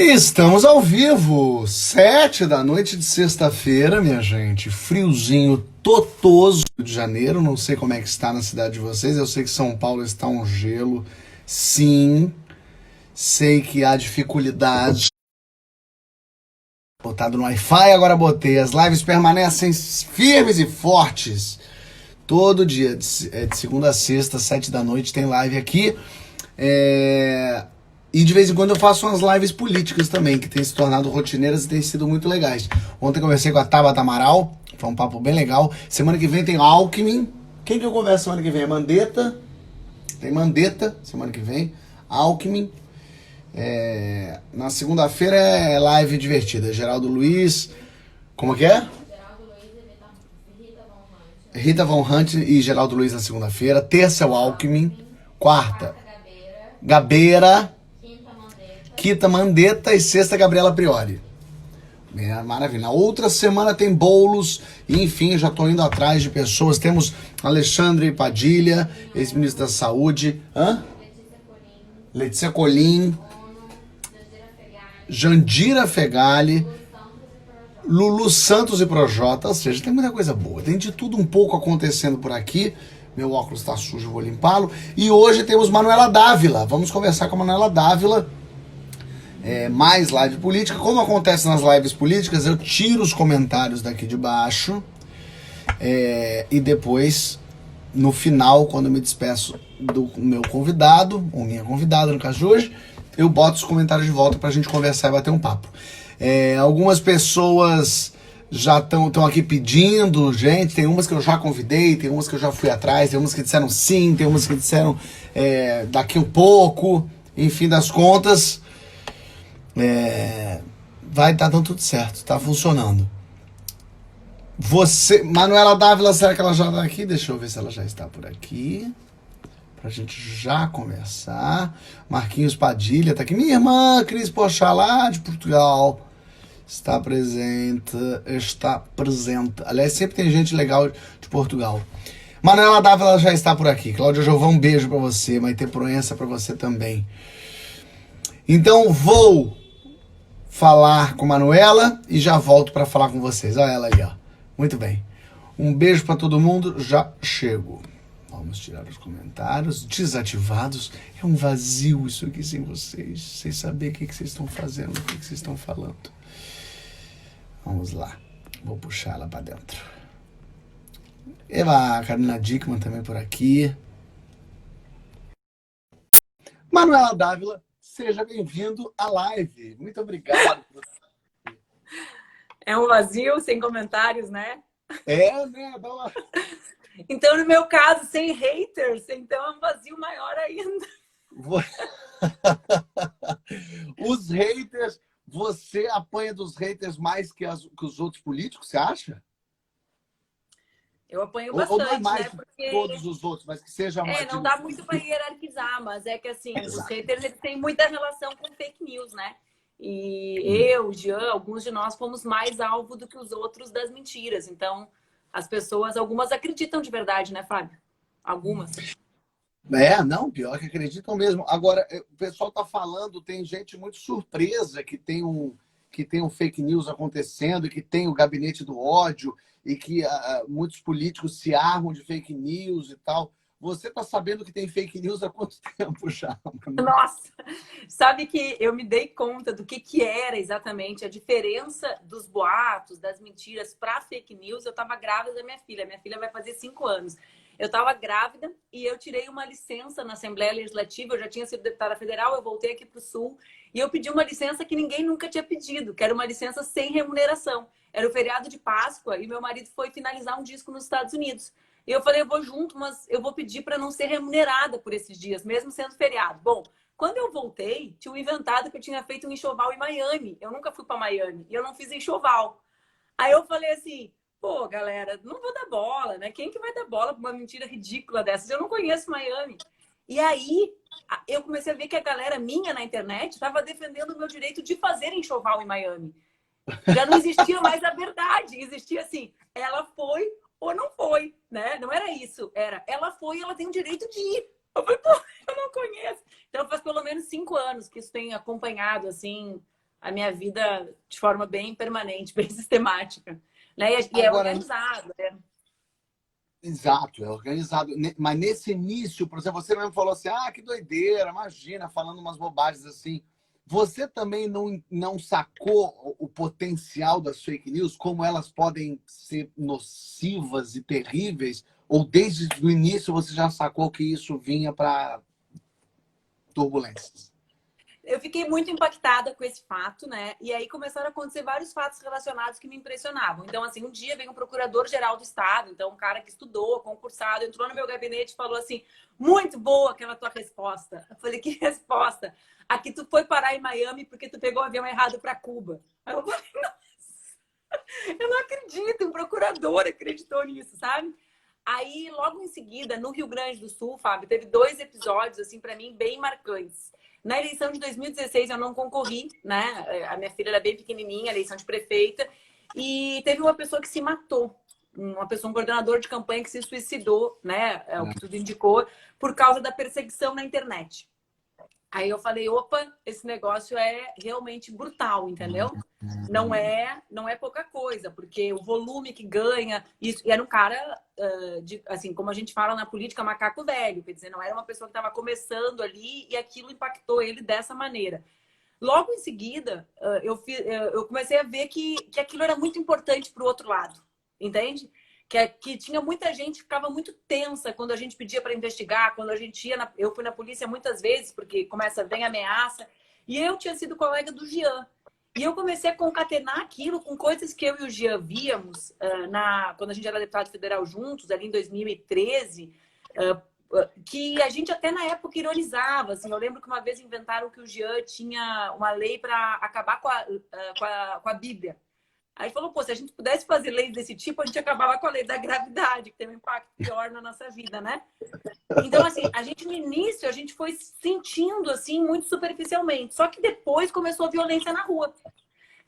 Estamos ao vivo, 7 da noite de sexta-feira, minha gente. Friozinho totoso de janeiro. Não sei como é que está na cidade de vocês. Eu sei que São Paulo está um gelo. Sim, sei que há dificuldades. Botado no Wi-Fi, agora botei. As lives permanecem firmes e fortes. Todo dia, de segunda a sexta, 7 da noite, tem live aqui. E de vez em quando eu faço umas lives políticas também, que têm se tornado rotineiras e têm sido muito legais. Ontem eu conversei com a Tabata Amaral, foi um papo bem legal. Semana que vem tem Alckmin. Quem que eu converso semana que vem? É Mandetta. Tem Mandetta semana que vem. Alckmin. Na segunda-feira é live divertida. Geraldo Luiz. Como que é? Rita Von Hunt e Geraldo Luiz na segunda-feira. Terça é o Alckmin. Quarta, Gabeira. Quinta, Mandetta e sexta, Gabriela Priori. Maravilha. Na outra semana tem bolos. E enfim, já estou indo atrás de pessoas. Temos Alexandre Padilha, ex-ministro da Saúde. Letícia Colim. Jandira Fegali. Lulu Santos e Projota. Ou seja, tem muita coisa boa. Tem de tudo um pouco acontecendo por aqui. Meu óculos está sujo, vou limpá-lo. E hoje temos Manuela Dávila. Vamos conversar com a Manuela Dávila. Mais live política. Como acontece nas lives políticas, eu tiro os comentários daqui de baixo e depois, no final, quando eu me despeço do meu convidado, ou minha convidada, no caso de hoje, eu boto os comentários de volta pra gente conversar e bater um papo. Algumas pessoas já estão aqui pedindo, gente, tem umas que eu já convidei, tem umas que eu já fui atrás, tem umas que disseram sim, tem umas que disseram daqui um pouco, enfim das contas. Vai estar dando tudo certo, tá funcionando. Manuela Dávila, será que ela já está aqui? Deixa eu ver se ela já está por aqui, pra gente já conversar. Marquinhos Padilha tá aqui. Minha irmã Cris Pochalá, de Portugal, está presente. Aliás, sempre tem gente legal de Portugal. Manuela Dávila já está por aqui. Cláudia Jovão, um beijo pra você. Maite Proença pra você também. Então vou falar com Manuela e já volto para falar com vocês. Olha ela ali, ó. Muito bem. Um beijo para todo mundo. Já chego. Vamos tirar os comentários desativados. É um vazio isso aqui sem vocês. Sem saber o que vocês estão fazendo, o que vocês estão falando. Vamos lá. Vou puxar ela para dentro. A Carolina Dickman também por aqui. Manuela Dávila, seja bem-vindo à live. Muito obrigado. É um vazio sem comentários, né? Né? Dá uma... Então, no meu caso, sem haters, então é um vazio maior ainda. Os haters, você apanha dos haters mais que os outros políticos, você acha? Eu apanho Ou não é bastante, mais né? Porque todos os outros, mas que seja mais... não dá muito para hierarquizar, mas é que assim, os haters eles têm muita relação com fake news, né? E eu, Jean, alguns de nós fomos mais alvo do que os outros das mentiras. Então, as pessoas, algumas acreditam de verdade, né, Fábio? Algumas. Não, pior que acreditam mesmo. Agora, o pessoal tá falando, tem gente muito surpresa que tem um fake news acontecendo, que tem o gabinete do ódio e que muitos políticos se armam de fake news e tal. Você tá sabendo que tem fake news há quanto tempo já? Nossa! Sabe que eu me dei conta do que era exatamente a diferença dos boatos, das mentiras para fake news. Eu estava grávida da minha filha. Minha filha vai fazer 5 anos. Eu estava grávida e eu tirei uma licença na Assembleia Legislativa. Eu já tinha sido deputada federal, eu voltei aqui para o Sul e eu pedi uma licença que ninguém nunca tinha pedido, que era uma licença sem remuneração. Era o feriado de Páscoa e meu marido foi finalizar um disco nos Estados Unidos. E eu falei, eu vou junto, mas eu vou pedir para não ser remunerada por esses dias, mesmo sendo feriado. Bom, quando eu voltei, tinham inventado que eu tinha feito um enxoval em Miami. Eu nunca fui para Miami e eu não fiz enxoval. Aí eu falei assim, pô, galera, não vou dar bola, né? Quem que vai dar bola para uma mentira ridícula dessas? Eu não conheço Miami. E aí eu comecei a ver que a galera minha na internet estava defendendo o meu direito de fazer enxoval em Miami. Já não existia mais a verdade. Existia assim, ela foi ou não foi, né? Não era isso. Era, ela foi e ela tem o direito de ir. Eu falei, pô, eu não conheço. Então faz pelo menos 5 anos que isso tem acompanhado, assim, a minha vida de forma bem permanente, bem sistemática. Né? E é Agora, organizado. Né? exato, é organizado. Mas nesse início, por exemplo, você mesmo falou assim, ah, que doideira, imagina, falando umas bobagens assim. Você também não sacou o potencial das fake news, como elas podem ser nocivas e terríveis? Ou desde o início você já sacou que isso vinha para turbulências? Eu fiquei muito impactada com esse fato, né? E aí começaram a acontecer vários fatos relacionados que me impressionavam. Então, assim, um dia veio um procurador-geral do Estado, então um cara que estudou, concursado, entrou no meu gabinete e falou assim, muito boa aquela tua resposta. Eu falei, que resposta? Aqui tu foi parar em Miami porque tu pegou o avião errado para Cuba. Aí eu falei, nossa, eu não acredito, um procurador acreditou nisso, sabe? Aí, logo em seguida, no Rio Grande do Sul, Fábio, teve 2 episódios, assim, para mim, bem marcantes. Na eleição de 2016, eu não concorri, né? A minha filha era bem pequenininha, eleição de prefeita. E teve uma pessoa que se matou. Uma pessoa, um coordenador de campanha que se suicidou, né? É o que tudo indicou, por causa da perseguição na internet. Aí eu falei, opa, esse negócio é realmente brutal, entendeu? Não é pouca coisa, porque o volume que ganha, isso, e era um cara, assim, como a gente fala na política, macaco velho, quer dizer, não era uma pessoa que estava começando ali e aquilo impactou ele dessa maneira. Logo em seguida, eu comecei a ver que aquilo era muito importante para o outro lado, entende? Que tinha muita gente que ficava muito tensa quando a gente pedia para investigar, quando a gente ia eu fui na polícia muitas vezes, porque vem ameaça, e eu tinha sido colega do Jean. E eu comecei a concatenar aquilo com coisas que eu e o Jean víamos quando a gente era deputado federal juntos, ali em 2013, que a gente até na época ironizava. Assim, eu lembro que uma vez inventaram que o Jean tinha uma lei para acabar com a Bíblia. Aí falou, pô, se a gente pudesse fazer leis desse tipo, a gente acabava com a lei da gravidade, que tem um impacto pior na nossa vida, né? Então, assim, no início, a gente foi sentindo, assim, muito superficialmente. Só que depois começou a violência na rua.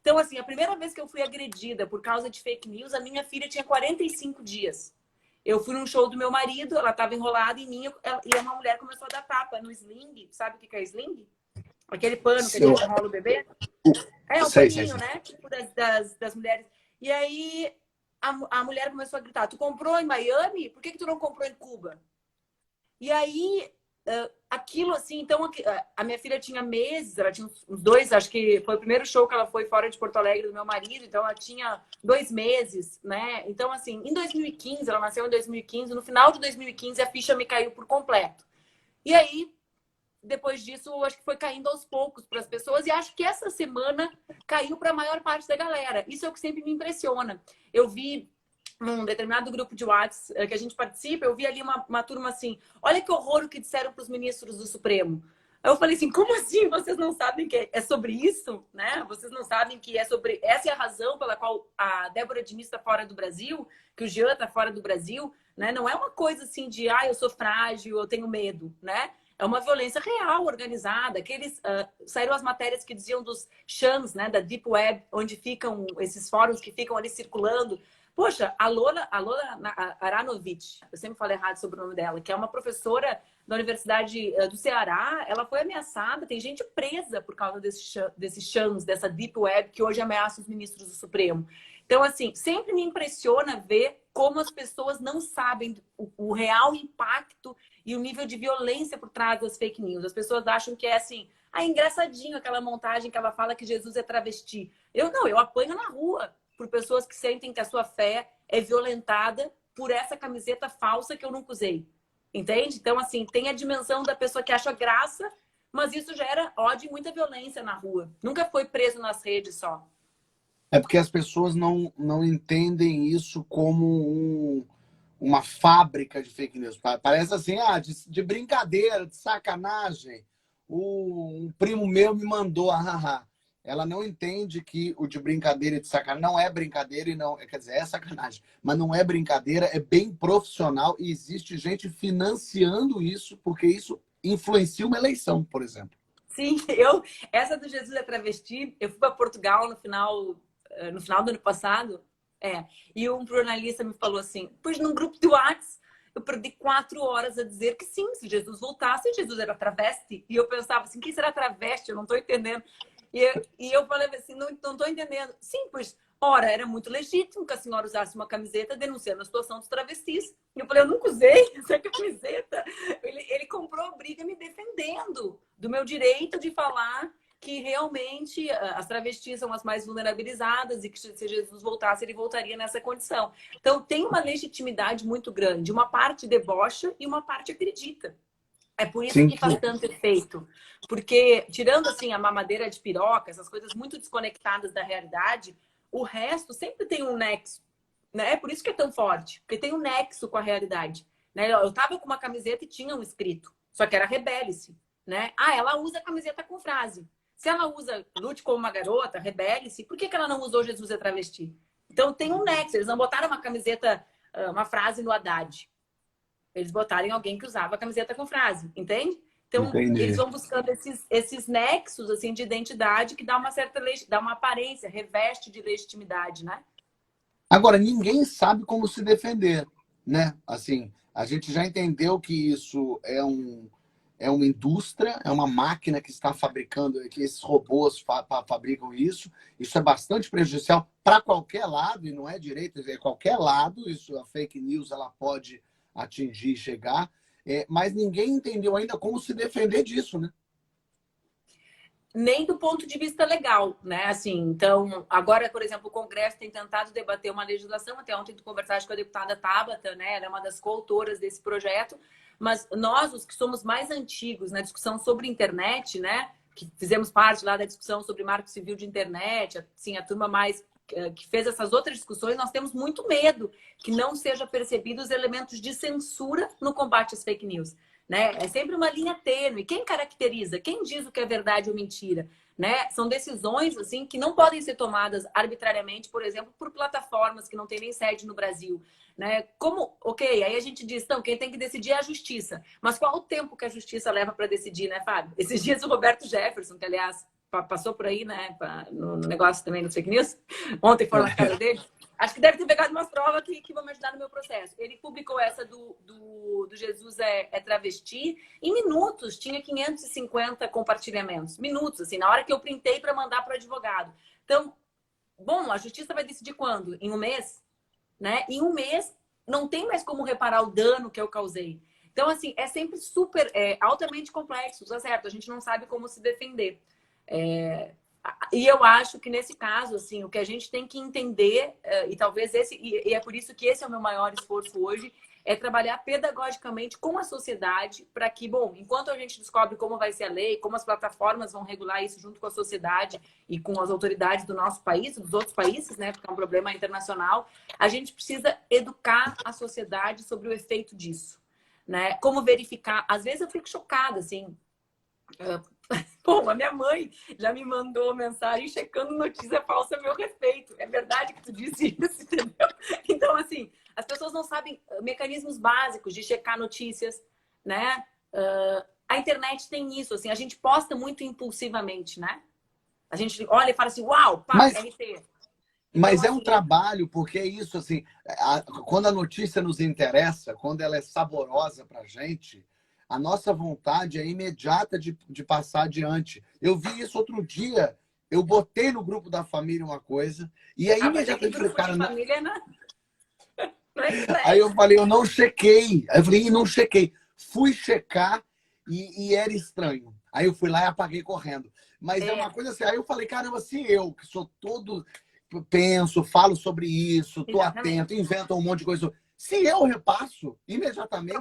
Então, assim, a primeira vez que eu fui agredida por causa de fake news, a minha filha tinha 45 dias. Eu fui num show do meu marido, ela estava enrolada em mim, e uma mulher começou a dar tapa no sling. Sabe o que é sling? Aquele pano que a gente enrola o bebê. É um paninho, né? Tipo das mulheres. E aí a mulher começou a gritar, tu comprou em Miami? Por que tu não comprou em Cuba? E aí, aquilo assim, então a minha filha tinha meses, ela tinha uns 2, acho que foi o primeiro show que ela foi fora de Porto Alegre do meu marido, então ela tinha 2 meses, né? Então, assim, em 2015, ela nasceu em 2015, no final de 2015 a ficha me caiu por completo. E aí, depois disso, acho que foi caindo aos poucos para as pessoas, e acho que essa semana caiu para a maior parte da galera. Isso é o que sempre me impressiona. Eu vi num determinado grupo de WhatsApp que a gente participa, eu vi ali uma turma assim, olha que horror o que disseram para os ministros do Supremo. Aí eu falei assim, como assim? Vocês não sabem que é sobre isso? Né? Vocês não sabem que é sobre... Essa é a razão pela qual a Débora Diniz está fora do Brasil, que o Jean está fora do Brasil, né? Não é uma coisa assim de, eu sou frágil, eu tenho medo, né? É uma violência real, organizada. Saíram as matérias que diziam dos chans, né, da Deep Web, onde ficam esses fóruns que ficam ali circulando. Poxa, a Lola Aranovic, eu sempre falo errado sobre o nome dela, que é uma professora da Universidade do Ceará, ela foi ameaçada, tem gente presa por causa desses chans, dessa Deep Web, que hoje ameaça os ministros do Supremo. Então, assim, sempre me impressiona ver como as pessoas não sabem o real impacto e o nível de violência por trás das fake news. As pessoas acham que é assim, engraçadinho aquela montagem que ela fala que Jesus é travesti. Eu apanho na rua por pessoas que sentem que a sua fé é violentada por essa camiseta falsa que eu nunca usei. Entende? Então, assim, tem a dimensão da pessoa que acha graça, mas isso gera ódio e muita violência na rua. Nunca foi preso nas redes só. É porque as pessoas não entendem isso como uma fábrica de fake news. Parece assim, de brincadeira, de sacanagem. Um primo meu me mandou, Ela não entende que o de brincadeira e de sacanagem não é brincadeira e não, quer dizer, é sacanagem, mas não é brincadeira, é bem profissional e existe gente financiando isso porque isso influencia uma eleição, por exemplo. Sim, essa do Jesus é travesti, eu fui para Portugal no final do ano passado, e um jornalista me falou assim, pois num grupo de WhatsApp eu perdi 4 horas a dizer que sim, se Jesus voltasse, Jesus era travesti. E eu pensava assim, quem será travesti? Eu não estou entendendo. E eu falei assim, não estou entendendo. Sim, pois, ora, era muito legítimo que a senhora usasse uma camiseta denunciando a situação dos travestis. E eu falei, eu nunca usei essa camiseta. Ele comprou a briga me defendendo do meu direito de falar que realmente as travestis são as mais vulnerabilizadas e que se Jesus voltasse, ele voltaria nessa condição. Então, tem uma legitimidade muito grande. Uma parte debocha e uma parte acredita. É por isso Sim. que faz tanto efeito. Porque, tirando assim a mamadeira de piroca, essas coisas muito desconectadas da realidade, o resto sempre tem um nexo. Né? É por isso que é tão forte. Porque tem um nexo com a realidade. Né? Eu tava com uma camiseta e tinha um escrito. Só que era rebele-se. Né? Ah, ela usa a camiseta com frase. Se ela usa lute como uma garota, rebele-se, por que ela não usou Jesus é travesti? Então tem um nexo. Eles não botaram uma camiseta, uma frase no Haddad. Eles botaram alguém que usava a camiseta com frase, entende? Então, Entendi. eles vão buscando esses nexos assim, de identidade que dá uma certa dá uma aparência, reveste de legitimidade, né? Agora, ninguém sabe como se defender, né? Assim, a gente já entendeu que isso é uma indústria, é uma máquina que está fabricando, que esses robôs fabricam isso. Isso é bastante prejudicial para qualquer lado, e não é direito, é qualquer lado. Isso, a fake news, ela pode atingir e chegar. Mas ninguém entendeu ainda como se defender disso, né? Nem do ponto de vista legal, né? Assim, então, agora, por exemplo, o Congresso tem tentado debater uma legislação. Até ontem tu conversaste com a deputada Tabata, né? Ela é uma das coautoras desse projeto. Mas nós, os que somos mais antigos na discussão sobre internet, né? Que fizemos parte lá da discussão sobre marco civil de internet, assim, a turma mais que fez essas outras discussões, nós temos muito medo que não seja percebidos elementos de censura no combate às fake news. Né? É sempre uma linha tênue. Quem caracteriza? Quem diz o que é verdade ou mentira? Né? São decisões assim que não podem ser tomadas arbitrariamente, por exemplo, por plataformas que não têm nem sede no Brasil. Né? Como, ok, aí a gente diz, então, quem tem que decidir é a justiça. Mas qual o tempo que a justiça leva para decidir, né, Fábio? Esses dias o Roberto Jefferson, que aliás passou por aí, né, no negócio também no fake news, ontem foram na casa dele. Acho que deve ter pegado umas provas que vão me ajudar no meu processo. Ele publicou essa do Jesus é travesti. Em minutos, tinha 550 compartilhamentos. Minutos, assim, na hora que eu printei para mandar para o advogado. Então, bom, a justiça vai decidir quando? Em um mês? Né? Em um mês, não tem mais como reparar o dano que eu causei. Então, assim, é sempre super, altamente complexo, tá certo? A gente não sabe como se defender. E eu acho que nesse caso, assim, o que a gente tem que entender, e talvez e é por isso que esse é o meu maior esforço hoje, é trabalhar pedagogicamente com a sociedade para que, bom, enquanto a gente descobre como vai ser a lei, como as plataformas vão regular isso junto com a sociedade e com as autoridades do nosso país, dos outros países, né, porque é um problema internacional, a gente precisa educar a sociedade sobre o efeito disso, né? Como verificar, às vezes eu fico chocada, assim, bom, a minha mãe já me mandou mensagem checando notícia falsa a meu respeito. É verdade que tu disse isso, entendeu? Então, assim, as pessoas não sabem mecanismos básicos de checar notícias, né? A internet tem isso, assim, a gente posta muito impulsivamente, né? A gente olha e fala assim, uau, pá, RT. Mas Então, é um assim, trabalho, porque é isso, assim, quando a notícia nos interessa, quando ela é saborosa pra gente, a nossa vontade é imediata de passar adiante. Eu vi isso outro dia, eu botei no grupo da família uma coisa, e aí mas é que imediatamente eu falei, grupo cara, de não... família não é Aí eu estranho. falei, eu não chequei. Aí eu falei, não chequei. Fui checar e era estranho. Aí eu fui lá e apaguei correndo. Mas é uma coisa assim, aí eu falei, caramba, se eu, que sou todo, penso, falo sobre isso, tô Exatamente. atento, invento um monte de coisa. Se eu repasso, imediatamente.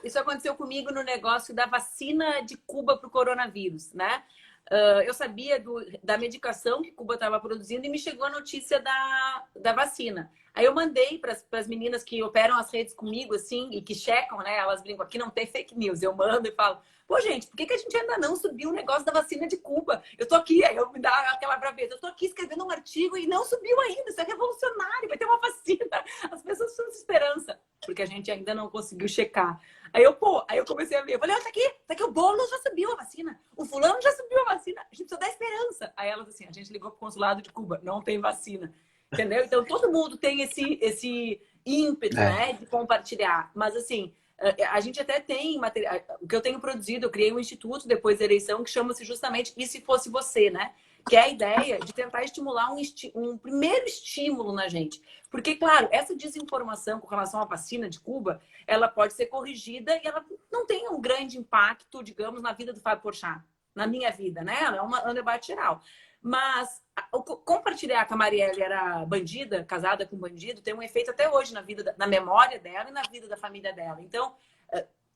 Isso aconteceu comigo no negócio da vacina de Cuba para o coronavírus, né? Eu sabia da medicação que Cuba estava produzindo e me chegou a notícia da vacina. Aí eu mandei para as meninas que operam as redes comigo, assim, e que checam, né? Elas brincam, aqui não tem fake news. Eu mando e falo, pô, gente, por que a gente ainda não subiu o negócio da vacina de Cuba? Eu tô aqui, aí eu me dá aquela braveza, eu tô aqui escrevendo um artigo e não subiu ainda, isso é revolucionário, vai ter uma vacina. As pessoas precisam de esperança, porque a gente ainda não conseguiu checar. Aí eu comecei a ver, eu falei, tá aqui o Boulos já subiu a vacina, o fulano já subiu a vacina, a gente precisa dar esperança. Aí elas assim, a gente ligou pro consulado de Cuba, não tem vacina. Entendeu? Então, todo mundo tem esse ímpeto, né, de compartilhar. Mas, assim, a gente até tem material. O que eu tenho produzido, eu criei um instituto depois da eleição que chama-se justamente E Se Fosse Você, né? que é a ideia de tentar estimular um primeiro estímulo na gente. Porque, claro, essa desinformação com relação à vacina de Cuba, ela pode ser corrigida e ela não tem um grande impacto, digamos, na vida do Fábio Porchat, na minha vida, né? Ela é um debate geral. Mas compartilhar que a Marielle era bandida, casada com bandido, tem um efeito até hoje na vida, na memória dela e na vida da família dela. Então,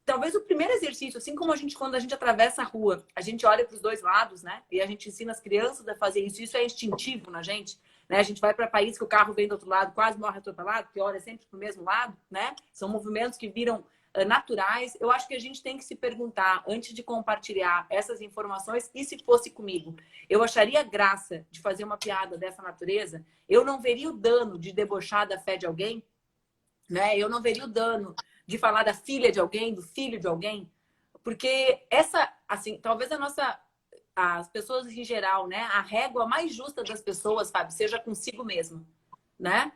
talvez o primeiro exercício, assim como quando a gente atravessa a rua, a gente olha para os dois lados, né? E a gente ensina as crianças a fazer isso. Isso é instintivo na gente, né? A gente vai para país que o carro vem do outro lado, quase morre atropelado, que olha sempre para o mesmo lado, né? São movimentos que viram naturais. Eu acho que a gente tem que se perguntar, antes de compartilhar essas informações, e se fosse comigo? Eu acharia graça de fazer uma piada dessa natureza? Eu não veria o dano de debochar da fé de alguém, né? Eu não veria o dano de falar da filha de alguém, do filho de alguém, porque essa, assim, talvez as pessoas em geral, né? A régua mais justa das pessoas, Fábio, seja consigo mesmo, né?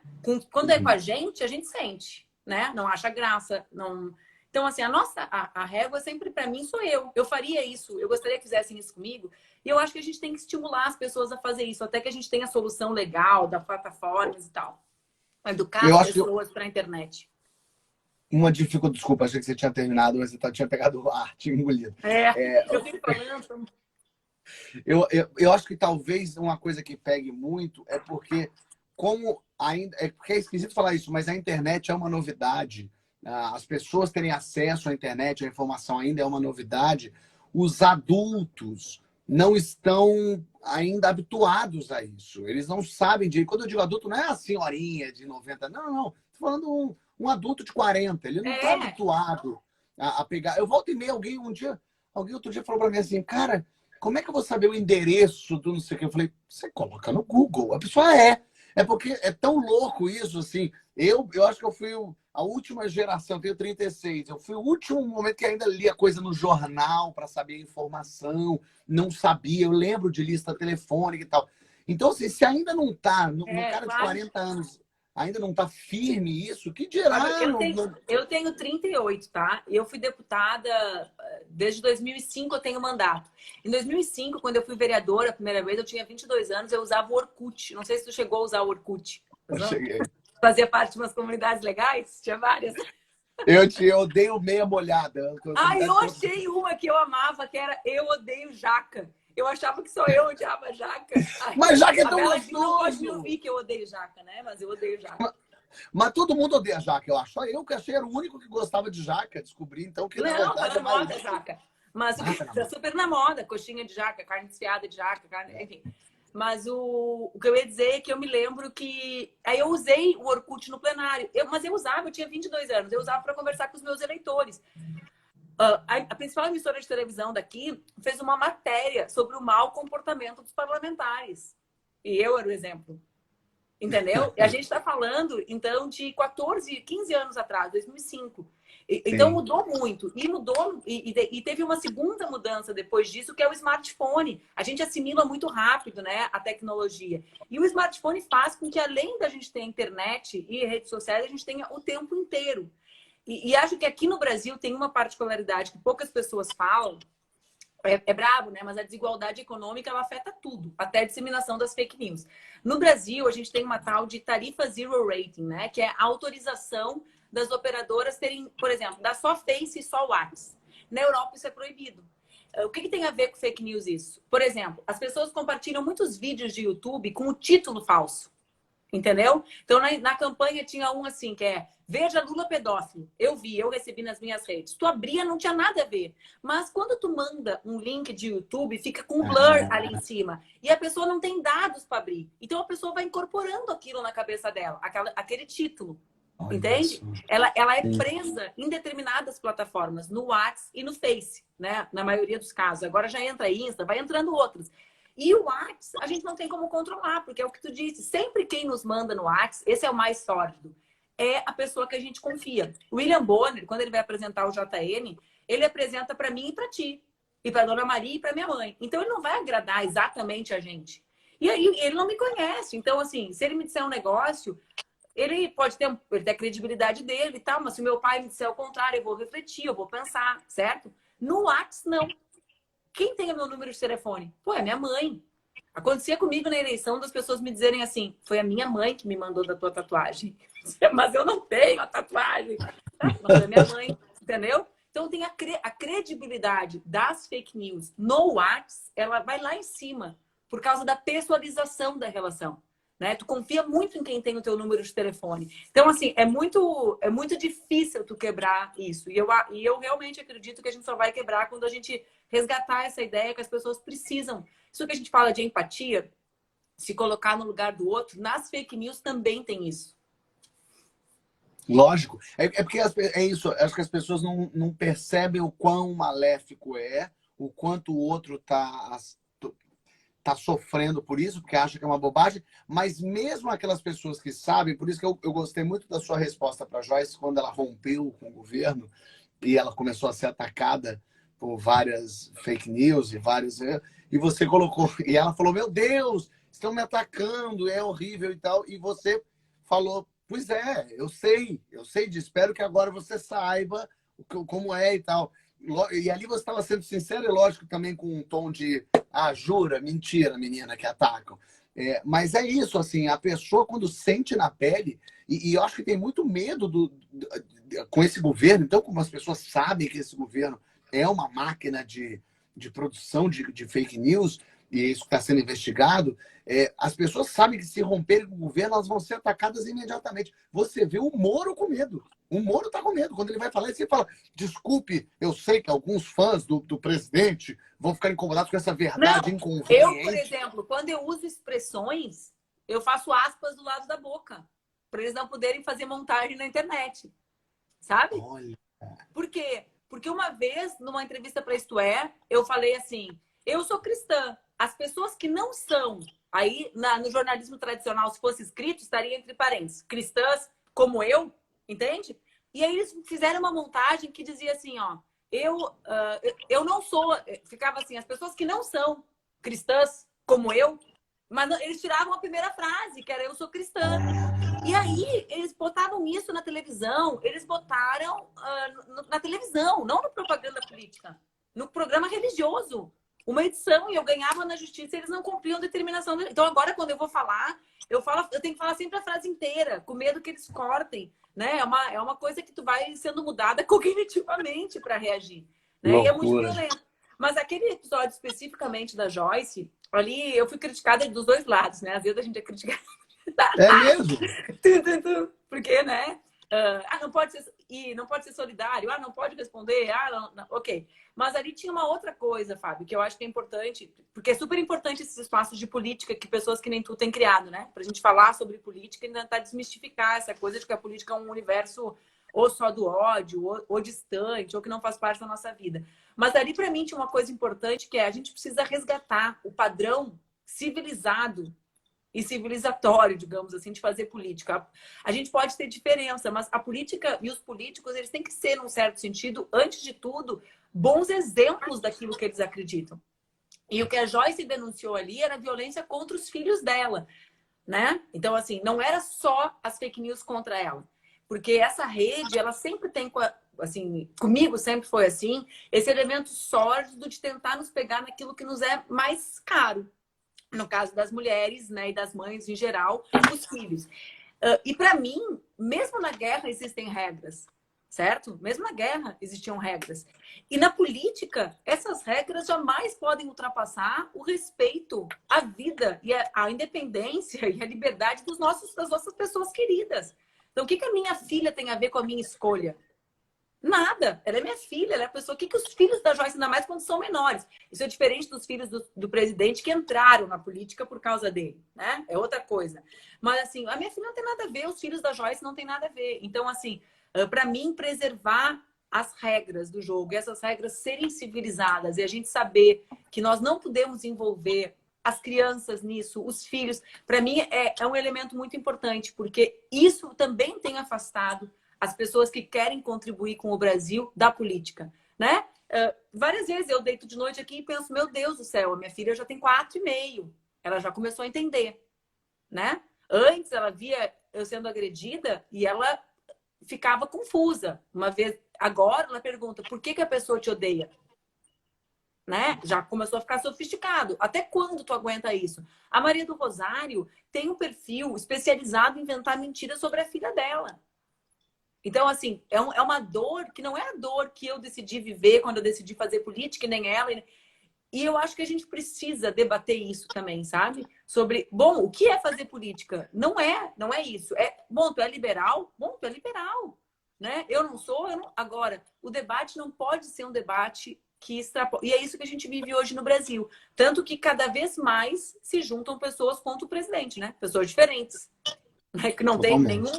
Quando é com a gente sente, né? Não acha graça, não. Então, assim, a régua sempre para mim sou eu. Eu faria isso, eu gostaria que fizessem isso comigo. E eu acho que a gente tem que estimular as pessoas a fazer isso, até que a gente tenha a solução legal da plataformas e tal. Educar Eu as acho que pessoas para a internet. uma dificuldade, desculpa, achei que você tinha terminado, mas você tinha pegado o ar, tinha engolido. Eu fico falando. Eu acho que talvez uma coisa que pegue muito é porque, como ainda. É porque é esquisito falar isso, mas a internet é uma novidade. As pessoas terem acesso à internet, à informação ainda é uma novidade. Os adultos não estão ainda habituados a isso. Eles não sabem de. Quando eu digo adulto, não é a senhorinha de 90, não, não. Estou falando um adulto de 40. Ele não está habituado a pegar. Eu volto e meio, alguém outro dia falou para mim assim, cara. Como é que eu vou saber o endereço do não sei o que? Eu falei, você coloca no Google. A pessoa é. É porque é tão louco isso, assim. Eu acho que eu fui a última geração, eu tenho 36. Eu fui o último momento que ainda lia coisa no jornal para saber a informação. Não sabia. Eu lembro de lista telefônica e tal. Então, assim, se ainda não está, no cara de Claro. 40 anos, ainda não está firme isso, que dirá? Eu tenho 38, tá? Eu fui deputada desde 2005, eu tenho mandato. Em 2005, quando eu fui vereadora a primeira vez, eu tinha 22 anos, eu usava o Orkut. Não sei se tu chegou a usar o Orkut. Eu cheguei. Fazia parte de umas comunidades legais? Tinha várias. Eu odeio meia molhada. Eu achei uma que eu amava, que era Eu Odeio Jaca. Eu achava que só eu odiava jaca. Mas jaca é tão gostoso! Não pode me ouvir que eu odeio jaca, né? Mas eu odeio jaca. Mas todo mundo odeia jaca, eu acho. Só eu que achei era o único que gostava de jaca. Descobri, então, que na verdade tá na moda a jaca. Mas tá super na moda. Coxinha de jaca, carne desfiada de jaca, enfim. Mas o que eu ia dizer é que eu me lembro que... Aí eu usei o Orkut no plenário. Mas eu tinha 22 anos. Eu usava para conversar com os meus eleitores. A principal emissora de televisão daqui fez uma matéria sobre o mau comportamento dos parlamentares. E eu era o exemplo. Entendeu? E a gente está falando, então, de 14, 15 anos atrás, 2005. Então, sim, mudou muito. E teve uma segunda mudança depois disso, que é o smartphone. A gente assimila muito rápido, né, a tecnologia. E o smartphone faz com que, além da gente ter internet e redes sociais, a gente tenha o tempo inteiro. E acho que aqui no Brasil tem uma particularidade que poucas pessoas falam. É brabo, né? Mas a desigualdade econômica, ela afeta tudo, até a disseminação das fake news. No Brasil, a gente tem uma tal de tarifa zero rating, né? Que é a autorização das operadoras terem, por exemplo, dar só Face e só WhatsApp. Na Europa, isso é proibido. O que tem a ver com fake news isso? Por exemplo, as pessoas compartilham muitos vídeos de YouTube com o título falso. Entendeu? Então, na campanha tinha um assim, que é Veja Lula pedófilo. Eu recebi nas minhas redes. Tu abria, não tinha nada a ver. Mas quando tu manda um link de YouTube, fica com um blur ali em cima. E a pessoa não tem dados para abrir. Então, a pessoa vai incorporando aquilo na cabeça dela, aquele título. Olha, entende? Ela é presa em determinadas plataformas, no WhatsApp e no Face, né? Na maioria dos casos. Agora já entra Insta, vai entrando outros. E o WhatsApp, a gente não tem como controlar, porque é o que tu disse. Sempre quem nos manda no WhatsApp, esse é o mais sórdido, é a pessoa que a gente confia. O William Bonner, quando ele vai apresentar o JN, ele apresenta para mim e para ti. E para Dona Maria e para minha mãe. Então, ele não vai agradar exatamente a gente. E aí, ele não me conhece. Então, assim, se ele me disser um negócio, ele pode ter a credibilidade dele e tal, mas se o meu pai me disser o contrário, eu vou refletir, eu vou pensar, certo? No WhatsApp, não. Quem tem o meu número de telefone? Pô, é minha mãe. Acontecia comigo na eleição das pessoas me dizerem assim, foi a minha mãe que me mandou da tua tatuagem. Mas eu não tenho a tatuagem. Mas foi a minha mãe, entendeu? Então tem a credibilidade das fake news no WhatsApp, ela vai lá em cima, por causa da pessoalização da relação. Né? Tu confia muito em quem tem o teu número de telefone. Então, assim, é muito difícil tu quebrar isso. E eu realmente acredito que a gente só vai quebrar quando a gente resgatar essa ideia que as pessoas precisam. Isso que a gente fala de empatia, se colocar no lugar do outro, nas fake news também tem isso. Lógico. É porque é isso. Acho que as pessoas não percebem o quão maléfico é, o quanto o outro tá sofrendo por isso, porque acha que é uma bobagem, mas mesmo aquelas pessoas que sabem, por isso que eu gostei muito da sua resposta para Joyce quando ela rompeu com o governo e ela começou a ser atacada por várias fake news e você colocou, e ela falou, meu Deus, estão me atacando, é horrível e tal, e você falou, pois é, eu sei disso, espero que agora você saiba como é e tal. E ali você estava sendo sincero e lógico também com um tom de jura, mentira, menina, que atacam. Mas é isso, assim, a pessoa quando sente na pele, e eu acho que tem muito medo com esse governo, então como as pessoas sabem que esse governo é uma máquina de produção de fake news, e isso está sendo investigado, as pessoas sabem que se romperem com o governo, elas vão ser atacadas imediatamente. Você vê o Moro com medo. O Moro está com medo. Quando ele vai falar, ele fala, desculpe, eu sei que alguns fãs do presidente vão ficar incomodados com essa verdade inconveniente. Eu, por exemplo, quando eu uso expressões, eu faço aspas do lado da boca, para eles não poderem fazer montagem na internet. Sabe? Olha. Por quê? Porque uma vez, numa entrevista para Isto É, eu falei assim, eu sou cristã. As pessoas que não são, aí no jornalismo tradicional, se fosse escrito, estaria entre parênteses, cristãs como eu, entende? E aí eles fizeram uma montagem que dizia assim, ó, eu não sou, ficava assim, as pessoas que não são cristãs como eu, mas eles tiravam a primeira frase, que era eu sou cristã. E aí, eles botavam isso na televisão, eles botaram na televisão, não na propaganda política, no programa religioso. Uma edição, e eu ganhava na justiça, e eles não cumpriam determinação. Então, agora, quando eu vou falar, eu tenho que falar sempre a frase inteira, com medo que eles cortem. Né? É uma coisa que tu vai sendo mudada cognitivamente para reagir. Né? E é muito violento. Mas aquele episódio especificamente da Joyce, ali eu fui criticada dos dois lados, né? Às vezes a gente é criticada. É mesmo? Porque, né? Não pode ser solidário, não pode responder, não, ok. Mas ali tinha uma outra coisa, Fábio, que eu acho que é importante, porque é super importante esses espaços de política que pessoas que nem tu têm criado, né? Pra gente falar sobre política e tentar desmistificar essa coisa de que a política é um universo ou só do ódio, ou distante, ou que não faz parte da nossa vida. Mas ali, para mim, tinha uma coisa importante, que é a gente precisa resgatar o padrão civilizado e civilizatório, digamos assim, de fazer política. A gente pode ter diferença, mas a política e os políticos, eles têm que ser, num certo sentido, antes de tudo, bons exemplos daquilo que eles acreditam. E o que a Joyce denunciou ali era violência contra os filhos dela, né? Então, assim, não era só as fake news contra ela. Porque essa rede, ela sempre tem, assim, comigo sempre foi assim, esse elemento sórdido de tentar nos pegar naquilo que nos é mais caro. No caso das mulheres, né, e das mães em geral, os filhos. E para mim, mesmo na guerra existem regras, certo? Mesmo na guerra existiam regras. E na política, essas regras jamais podem ultrapassar o respeito à vida e à independência e à liberdade das nossas pessoas queridas. Então, o que a minha filha tem a ver com a minha escolha? Nada. Ela é minha filha, ela é a pessoa. O que os filhos da Joyce, ainda mais quando são menores? Isso é diferente dos filhos do presidente que entraram na política por causa dele, né? É outra coisa. Mas, assim, a minha filha não tem nada a ver, os filhos da Joyce não tem nada a ver. Então, assim, para mim, preservar as regras do jogo e essas regras serem civilizadas e a gente saber que nós não podemos envolver as crianças nisso, os filhos, para mim é um elemento muito importante, porque isso também tem afastado as pessoas que querem contribuir com o Brasil da política, né? Várias vezes eu deito de noite aqui e penso, meu Deus do céu, a minha filha já tem 4,5. Ela já começou a entender, né? Antes ela via eu sendo agredida e ela ficava confusa. Uma vez, agora ela pergunta, por que a pessoa te odeia? né? Já começou a ficar sofisticado. Até quando tu aguenta isso? A Maria do Rosário tem um perfil especializado em inventar mentiras sobre a filha dela. Então, assim, é uma dor que não é a dor que eu decidi viver quando eu decidi fazer política, e nem ela. E eu acho que a gente precisa debater isso também, sabe? Sobre, bom, o que é fazer política? Não é isso. Bom, tu é liberal? Bom, tu é liberal, né? Eu não sou, eu não... Agora, o debate não pode ser um debate que extrapola. E é isso que a gente vive hoje no Brasil. Tanto que cada vez mais se juntam pessoas contra o presidente, né? Pessoas diferentes, né? Que Totalmente.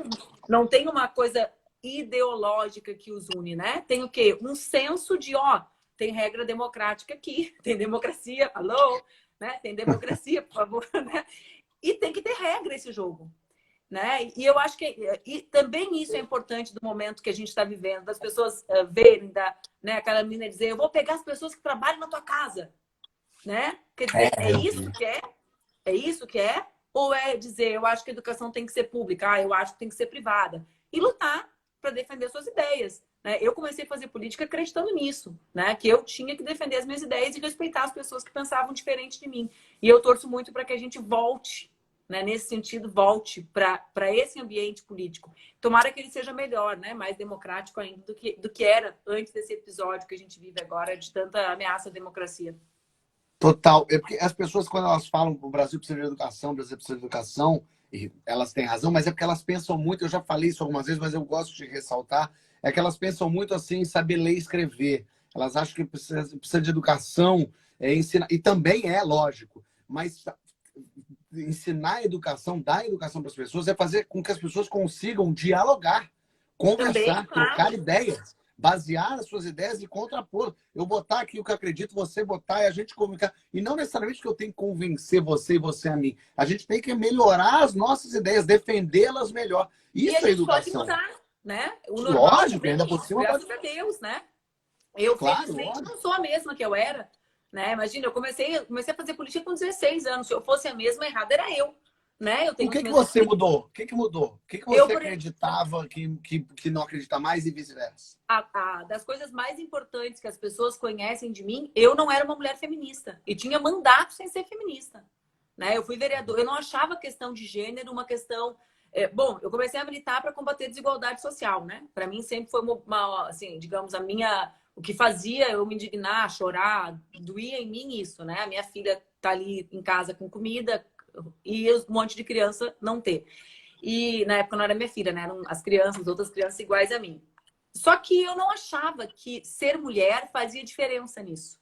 não tem uma coisa ideológica que os une, né? Tem o quê? Um senso de, ó, tem regra democrática aqui, tem democracia, alô, né? Tem democracia, por favor, né? E tem que ter regra esse jogo, né? E eu acho que e também isso é importante do momento que a gente está vivendo, das pessoas verem, né? Aquela menina dizer, eu vou pegar as pessoas que trabalham na tua casa, né? Quer dizer, é Eu isso vi. que é? É isso que é? Ou é dizer, eu acho que a educação tem que ser pública, eu acho que tem que ser privada? E lutar para defender suas ideias. Né? Eu comecei a fazer política acreditando nisso, né? Que eu tinha que defender as minhas ideias e respeitar as pessoas que pensavam diferente de mim. E eu torço muito para que a gente volte, né? Nesse sentido, volte para esse ambiente político. Tomara que ele seja melhor, né? Mais democrático ainda do que era antes desse episódio que a gente vive agora de tanta ameaça à democracia. Total. É porque as pessoas, quando elas falam que o Brasil precisa de educação, o Brasil precisa de educação, e elas têm razão, mas é porque elas pensam muito, eu já falei isso algumas vezes, mas eu gosto de ressaltar, é que elas pensam muito assim em saber ler e escrever. Elas acham que precisa de educação, ensinar, e também é lógico, mas ensinar a educação, dar educação para as pessoas, é fazer com que as pessoas consigam dialogar, Também, conversar, trocar claro. ideias, basear as suas ideias e contrapor. Eu botar aqui o que eu acredito, você botar e a gente comunicar. E não necessariamente que eu tenho que convencer você e você a mim. A gente tem que melhorar as nossas ideias, defendê-las melhor. E a Isso é gente pode educação. mudar, né? O normal Lógico, também ainda é por isso, cima pode. graças a Deus, né? Eu, Claro, felizmente, lógico. não sou a mesma que eu era, né? Imagina, eu comecei a fazer política com 16 anos. Se eu fosse a mesma, errada era eu, né? Eu O tenho os que mesmos você princípios. mudou? O que mudou? O que Eu, você por acreditava que não acredita mais e vice-versa? das coisas mais importantes que as pessoas conhecem de mim, eu não era uma mulher feminista e tinha mandato sem ser feminista, né? Eu fui vereador, eu não achava a questão de gênero uma questão. Bom, eu comecei a militar para combater a desigualdade social, né? Para mim sempre foi assim, digamos, o que fazia eu me indignar, chorar, doía em mim isso, né? A minha filha tá ali em casa com comida e um monte de criança não ter. E na época não era minha filha, né? Eram as crianças, outras crianças iguais a mim. Só que eu não achava que ser mulher fazia diferença nisso.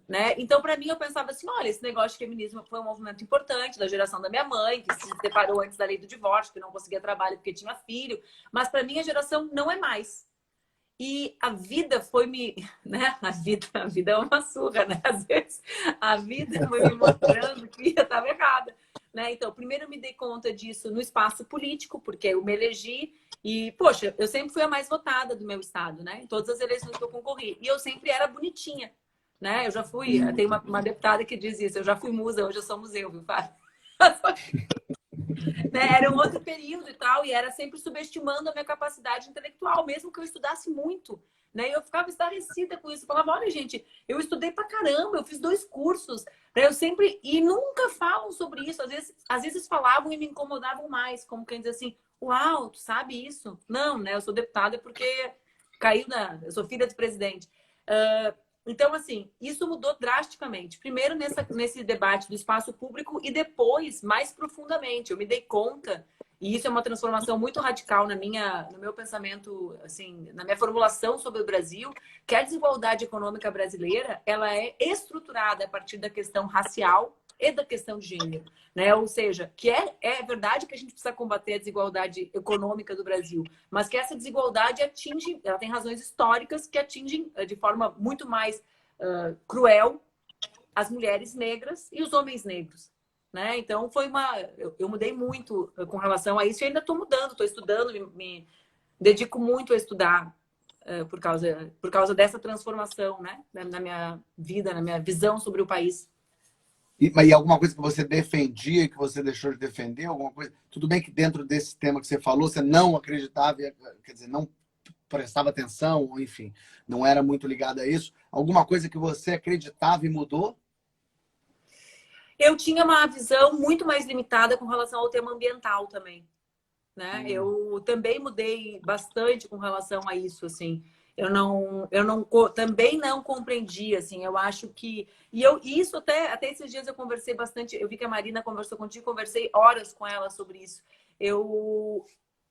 Né? Então, para mim, eu pensava assim: olha, esse negócio de feminismo foi um movimento importante da geração da minha mãe, que se separou antes da lei do divórcio, que não conseguia trabalho porque tinha filho, mas para mim a geração não é mais. E a vida foi me, né? A vida é uma surra, né? Às vezes a vida foi me mostrando que eu estava errada, né? Então, primeiro eu me dei conta disso no espaço político, porque eu me elegi e, poxa, eu sempre fui a mais votada do meu estado, né? Em todas as eleições que eu concorri. E eu sempre era bonitinha, né? Eu já fui, tem uma deputada que diz isso, eu já fui musa, hoje eu sou museu, viu, Fábio? Né? Era um outro período e tal, e era sempre subestimando a minha capacidade intelectual, mesmo que eu estudasse muito. Né? E eu ficava estarrecida com isso. Eu falava, olha, gente, eu estudei pra caramba, eu fiz 2 cursos. Né? Eu sempre... E nunca falam sobre isso. Às vezes falavam e me incomodavam mais, como quem diz assim, uau, tu sabe isso? Não, né? Eu sou deputada porque caiu na... Eu sou filha do presidente. Então, assim, isso mudou drasticamente. Primeiro nesse debate do espaço público e depois, mais profundamente, eu me dei conta, e isso é uma transformação muito radical no meu pensamento, assim, na minha formulação sobre o Brasil, que a desigualdade econômica brasileira, ela é estruturada a partir da questão racial e da questão de gênero, né? Ou seja, que é verdade que a gente precisa combater a desigualdade econômica do Brasil, mas que essa desigualdade ela tem razões históricas que atingem de forma muito mais cruel as mulheres negras e os homens negros. Né? Então, eu mudei muito com relação a isso e ainda estou mudando, estou estudando, me dedico muito a estudar por causa dessa transformação, né? Na minha vida, na minha visão sobre o país. Mas alguma coisa que você defendia e que você deixou de defender? Alguma coisa? Tudo bem que dentro desse tema que você falou, você não acreditava, quer dizer, não prestava atenção, ou enfim, não era muito ligada a isso? Alguma coisa que você acreditava e mudou? Eu tinha uma visão muito mais limitada com relação ao tema ambiental também, né? Eu também mudei bastante com relação a isso, assim. Também não compreendi, assim. Eu acho que isso até esses dias eu conversei bastante. Eu vi que a Marina conversou contigo, conversei horas com ela sobre isso.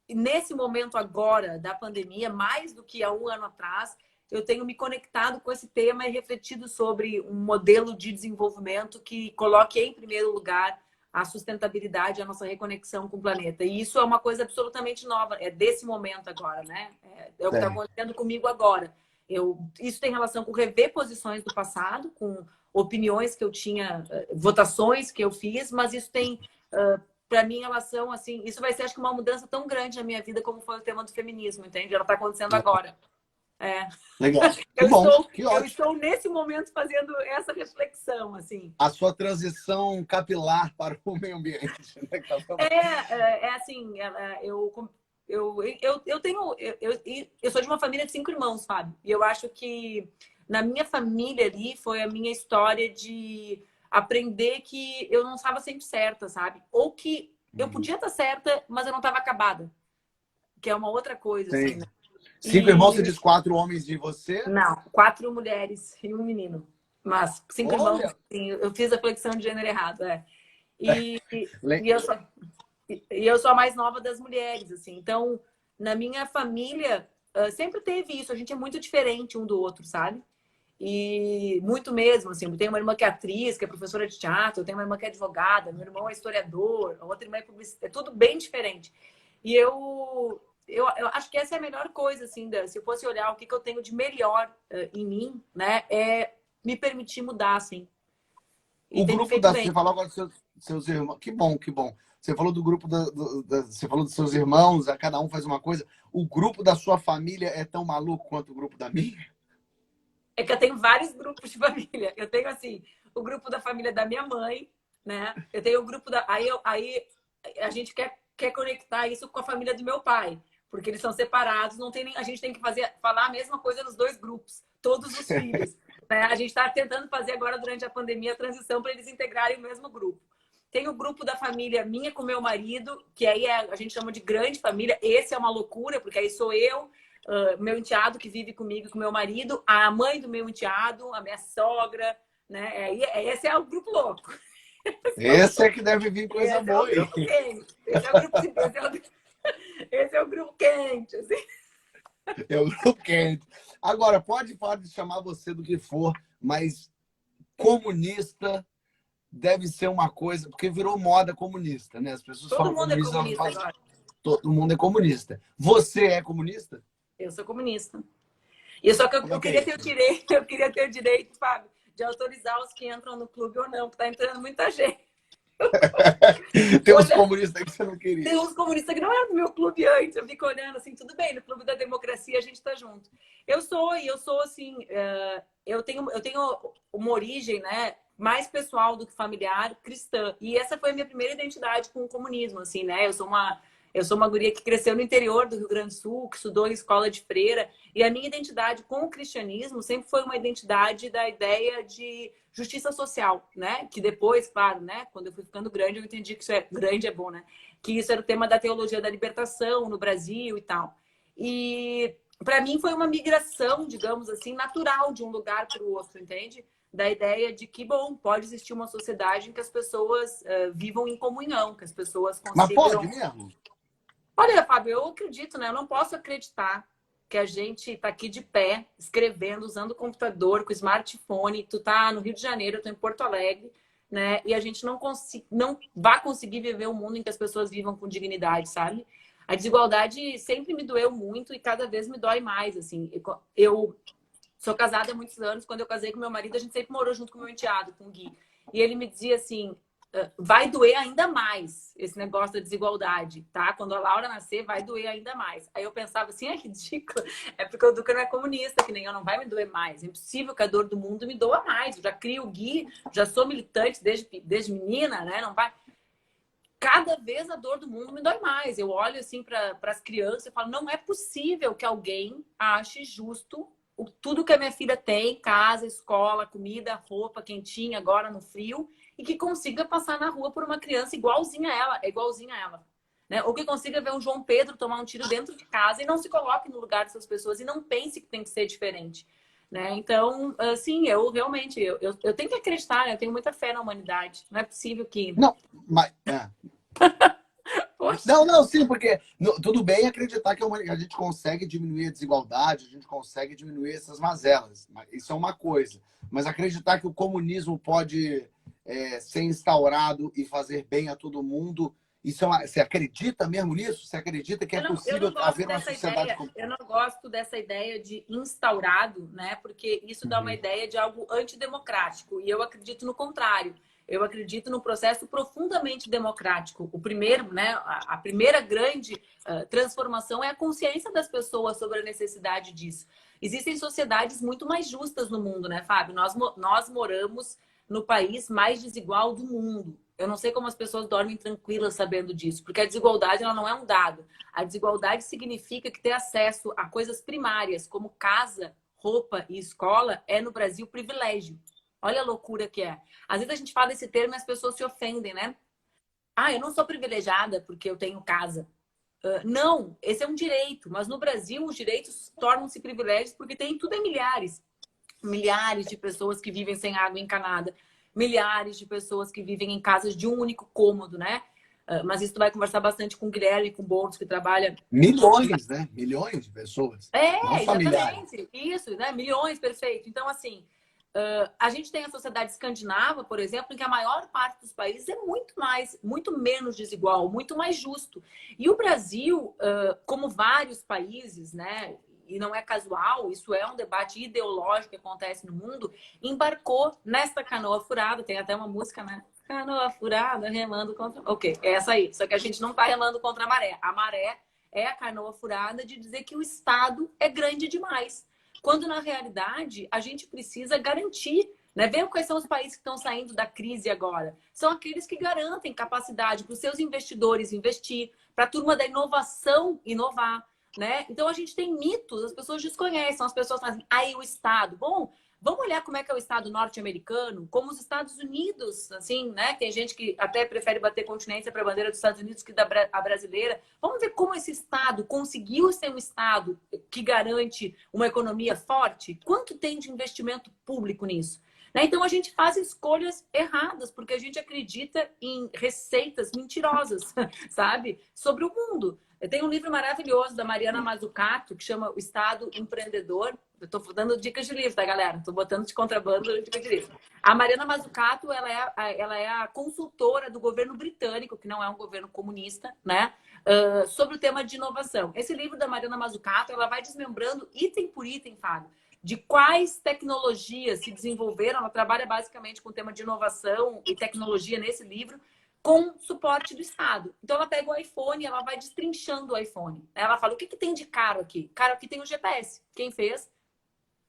Nesse momento agora da pandemia, mais do que há um ano atrás, eu tenho me conectado com esse tema e refletido sobre um modelo de desenvolvimento que coloque em primeiro lugar a sustentabilidade, a nossa reconexão com o planeta. E isso é uma coisa absolutamente nova, é desse momento agora, né? É o que está Tem. acontecendo comigo agora. Isso tem relação com rever posições do passado, com opiniões que eu tinha, votações que eu fiz, mas isso tem, para mim, relação, assim, isso vai ser, acho que, uma mudança tão grande na minha vida como foi o tema do feminismo, entende? Ela está acontecendo agora. Legal. Que Eu bom, estou, que eu ótimo. estou nesse momento fazendo essa reflexão, assim. A sua transição capilar para o meio ambiente, né? Assim, eu tenho, eu sou de uma família de 5 irmãos, Fábio, e eu acho que na minha família ali foi a minha história de aprender que eu não estava sempre certa, sabe? Ou que eu podia estar certa, mas eu não estava acabada, que é uma outra coisa, assim, Tem. né? 5 irmãos, você E diz 4 homens de você? não, 4 mulheres e um menino. Mas 5 irmãos, Olha! assim, eu fiz a flexão de gênero errado, é. E, Le- e, eu sou, e eu sou a mais nova das mulheres, assim. Então, na minha família, sempre teve isso. A gente é muito diferente um do outro, sabe? E muito mesmo, assim. Eu tenho uma irmã que é atriz, que é professora de teatro. Eu tenho uma irmã que é advogada. Meu irmão é historiador. A outra irmã é publicitária. É tudo bem diferente. E eu acho que essa é a melhor coisa, assim, se eu fosse olhar o que eu tenho de melhor em mim, né? É me permitir mudar, assim. E O tem me grupo feito da. bem. Você falou agora dos seus irmãos. Que bom, que bom. Você falou do grupo você falou dos seus irmãos, a cada um faz uma coisa. O grupo da sua família é tão maluco quanto o grupo da minha? É que eu tenho vários grupos de família. Eu tenho, assim, o grupo da família da minha mãe, né? Eu tenho o grupo da. Aí a gente quer conectar isso com a família do meu pai, porque eles são separados, não tem nem. A gente tem que falar a mesma coisa nos dois grupos, todos os filhos. Né? A gente está tentando fazer agora, durante a pandemia, a transição para eles integrarem o mesmo grupo. Tem o grupo da família minha com meu marido, que aí a gente chama de grande família. Esse é uma loucura, porque aí sou eu, meu enteado que vive comigo, com meu marido, a mãe do meu enteado, a minha sogra, né? Esse é o grupo louco. Esse é que deve vir coisa Esse é o boa aí. grupo quente. Esse é o grupo quente. Assim. É o grupo quente. Agora, pode chamar você do que for, mas comunista deve ser uma coisa, porque virou moda comunista, né? As pessoas Todo falam mundo é comunista, elas comunista falam, agora. todo mundo é comunista. Você é comunista? Eu sou comunista. E só que Como é eu que é queria ter o isso? direito, eu queria ter o direito, Fábio, de autorizar os que entram no clube ou não, porque tá entrando muita gente. Tem uns Olha, comunistas aí que você não queria. tem uns comunistas que não eram do meu clube antes. Eu fico olhando assim, tudo bem, no clube da democracia a gente tá junto. Eu sou assim, eu tenho uma origem, né, mais pessoal do que familiar, cristã. E essa foi a minha primeira identidade com o comunismo, assim, né? Eu sou uma guria que cresceu no interior do Rio Grande do Sul, que estudou em escola de freira. E a minha identidade com o cristianismo sempre foi uma identidade da ideia de justiça social, né? Que depois, claro, né? Quando eu fui ficando grande, eu entendi que isso é grande, é bom, né? Que isso era o tema da teologia da libertação no Brasil e tal. E para mim foi uma migração, digamos assim, natural de um lugar para o outro, entende? Da ideia de que, bom, pode existir uma sociedade em que as pessoas vivam em comunhão, que as pessoas Mas pode consigam. mesmo? Olha, Fábio, eu acredito, né? Eu não posso acreditar que a gente está aqui de pé, escrevendo, usando o computador, com o smartphone. Tu tá no Rio de Janeiro, eu tô em Porto Alegre, né? E a gente não vai conseguir viver um mundo em que as pessoas vivam com dignidade, sabe? A desigualdade sempre me doeu muito e cada vez me dói mais, assim. Eu sou casada há muitos anos. Quando eu casei com meu marido, a gente sempre morou junto com meu enteado, com o Gui. E ele me dizia assim: vai doer ainda mais esse negócio da desigualdade, tá? Quando a Laura nascer, vai doer ainda mais. Aí eu pensava assim, é ridículo. É porque o Duca não é comunista, que nem eu, não vai me doer mais. É impossível que a dor do mundo me doa mais. Eu já crio o Gui, já sou militante desde menina, né? Não vai. cada vez a dor do mundo me dói mais. Eu olho assim para as crianças e falo, não é possível que alguém ache justo tudo que a minha filha tem, casa, escola, comida, roupa quentinha agora no frio, e que consiga passar na rua por uma criança igualzinha a ela, igualzinha a ela. Né? Ou que consiga ver um João Pedro tomar um tiro dentro de casa e não se coloque no lugar dessas pessoas e não pense que tem que ser diferente. Né? Então, assim, eu realmente, eu tenho que acreditar, né? Eu tenho muita fé na humanidade. Não é possível que... Não, mas... Não, não, sim, porque tudo bem acreditar que a gente consegue diminuir a desigualdade, a gente consegue diminuir essas mazelas. Isso é uma coisa. Mas acreditar que o comunismo pode ser instaurado e fazer bem a todo mundo, você acredita mesmo nisso? Você acredita que é possível haver uma sociedade... Eu não gosto dessa ideia de instaurado, né? Porque isso dá uma ideia de algo antidemocrático. E eu acredito no contrário. Eu acredito no processo profundamente democrático. O primeiro, né, a primeira grande transformação é a consciência das pessoas sobre a necessidade disso. Existem sociedades muito mais justas no mundo, né, Fábio? Nós moramos no país mais desigual do mundo. Eu não sei como as pessoas dormem tranquilas sabendo disso, porque a desigualdade ela não é um dado. A desigualdade significa que ter acesso a coisas primárias, como casa, roupa e escola, é no Brasil privilégio. Olha a loucura que é. Às vezes a gente fala esse termo e as pessoas se ofendem, né? Ah, eu não sou privilegiada porque eu tenho casa. Não, esse é um direito. Mas no Brasil, os direitos tornam-se privilégios porque tem tudo em milhares. Milhares de pessoas que vivem sem água encanada. Milhares de pessoas que vivem em casas de um único cômodo, né? Mas isso tu vai conversar bastante com o Guilherme, com o Boulos, que trabalha... Milhões, né? Milhões de pessoas. Não só Exatamente. milhares. Isso, né? Milhões, perfeito. Então, assim... a gente tem a sociedade escandinava, por exemplo, em que a maior parte dos países é muito menos desigual, muito mais justo. E o Brasil, como vários países, né, e não é casual, isso é um debate ideológico que acontece no mundo, embarcou nesta canoa furada, tem até uma música, né? Canoa furada, remando contra... Ok, é essa aí. Só que a gente não está remando contra a maré. A maré é a canoa furada de dizer que o Estado é grande demais. Quando, na realidade, a gente precisa garantir, né? Ver quais são os países que estão saindo da crise agora. São aqueles que garantem capacidade para os seus investidores investir, para a turma da inovação inovar, né? Então, a gente tem mitos, as pessoas desconhecem, as pessoas fazem, aí o Estado. Bom, vamos olhar como é que é o Estado norte-americano, como os Estados Unidos, assim, né? Tem gente que até prefere bater continência para a bandeira dos Estados Unidos que a brasileira. Vamos ver como esse Estado conseguiu ser um Estado que garante uma economia forte? Quanto tem de investimento público nisso? Né? Então, a gente faz escolhas erradas, porque a gente acredita em receitas mentirosas, sabe? Sobre o mundo. Tem um livro maravilhoso da Mariana Mazzucato, que chama O Estado Empreendedor. Eu tô dando dicas de livro, tá, galera? Tô botando de contrabando dicas de livro. A Mariana Mazzucato, ela é a consultora do governo britânico, que não é um governo comunista, né? Sobre o tema de inovação. Esse livro da Mariana Mazzucato, ela vai desmembrando item por item, Fábio, de quais tecnologias se desenvolveram. Ela trabalha basicamente com o tema de inovação e tecnologia nesse livro, com suporte do Estado. Então, ela pega o iPhone e ela vai destrinchando o iPhone. Ela fala, o que tem de caro aqui? Caro aqui tem o GPS. Quem fez?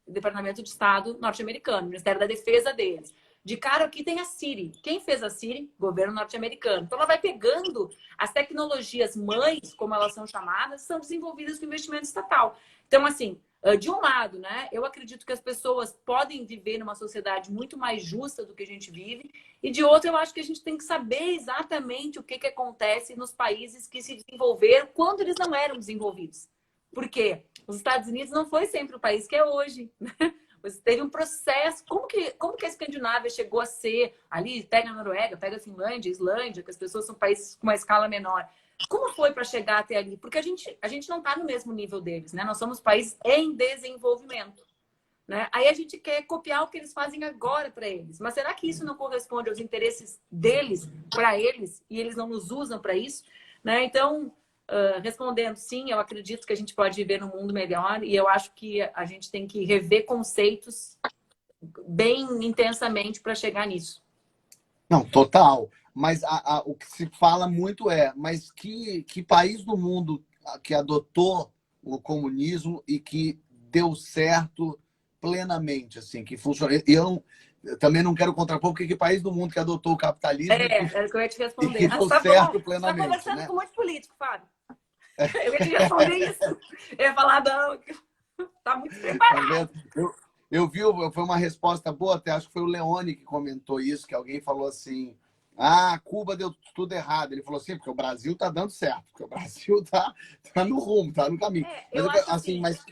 O Departamento de Estado norte-americano, o Ministério da Defesa deles. De caro aqui tem a Siri. Quem fez a Siri? Governo norte-americano. Então, ela vai pegando as tecnologias mães, como elas são chamadas, são desenvolvidas com investimento estatal. Então, assim, de um lado, né, eu acredito que as pessoas podem viver numa sociedade muito mais justa do que a gente vive, e de outro, eu acho que a gente tem que saber exatamente o que acontece nos países que se desenvolveram quando eles não eram desenvolvidos. Por quê? Os Estados Unidos não foi sempre o país que é hoje, né? Você teve um processo. Como que a Escandinávia chegou a ser ali? Pega a Noruega, pega a Finlândia, Islândia, que as pessoas são países com uma escala menor. Como foi para chegar até ali? Porque a gente não está no mesmo nível deles, né? Nós somos países em desenvolvimento, né? Aí a gente quer copiar o que eles fazem agora para eles. Mas será que isso não corresponde aos interesses deles, para eles, e eles não nos usam para isso? Né? Então, respondendo, sim, eu acredito que a gente pode viver num mundo melhor, e eu acho que a gente tem que rever conceitos bem intensamente para chegar nisso. Não, total. Mas o que se fala muito mas que país do mundo que adotou o comunismo e que deu certo plenamente, assim, que funcionou? eu também não quero contrapor, porque que país do mundo que adotou o capitalismo Era o que eu ia te e responder. que deu certo Você tá plenamente, conversando né? com um monte de político, Fábio. Eu ia te responder isso. Eu ia falar, não, tá muito Tá preparado. vendo? Eu vi, foi uma resposta boa, até acho que foi o Leone que comentou isso, que alguém falou assim, ah, Cuba deu tudo errado. Ele falou assim, porque o Brasil tá dando certo, porque o Brasil tá no rumo, tá no caminho. Mas, Eu acho assim, assim, mas...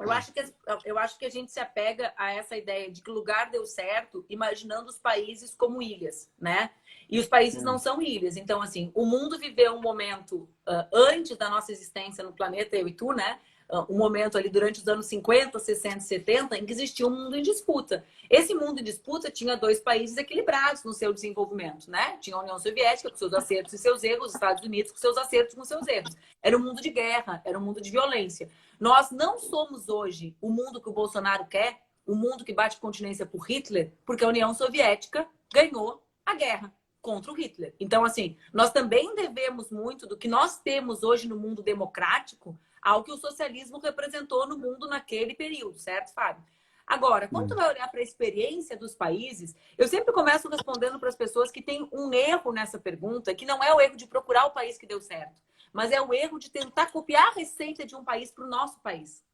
Ah, eu acho que a gente se apega a essa ideia de que o lugar deu certo, imaginando os países como ilhas, né? E os países não são ilhas. Então, assim, o mundo viveu um momento antes da nossa existência no planeta, eu e tu, né? Um momento ali durante os anos 50, 60, 70, em que existia um mundo em disputa. Esse mundo em disputa tinha dois países equilibrados no seu desenvolvimento, né? Tinha a União Soviética com seus acertos e seus erros, os Estados Unidos com seus acertos e com seus erros. Era um mundo de guerra, era um mundo de violência. Nós não somos hoje o mundo que o Bolsonaro quer, o mundo que bate continência por Hitler, porque a União Soviética ganhou a guerra contra o Hitler. Então, assim, nós também devemos muito do que nós temos hoje no mundo democrático ao que o socialismo representou no mundo naquele período, certo, Fábio? Agora, quando tu vai olhar para a experiência dos países, eu sempre começo respondendo para as pessoas que tem um erro nessa pergunta, que não é o erro de procurar o país que deu certo, mas é o erro de tentar copiar a receita de um país para o nosso país.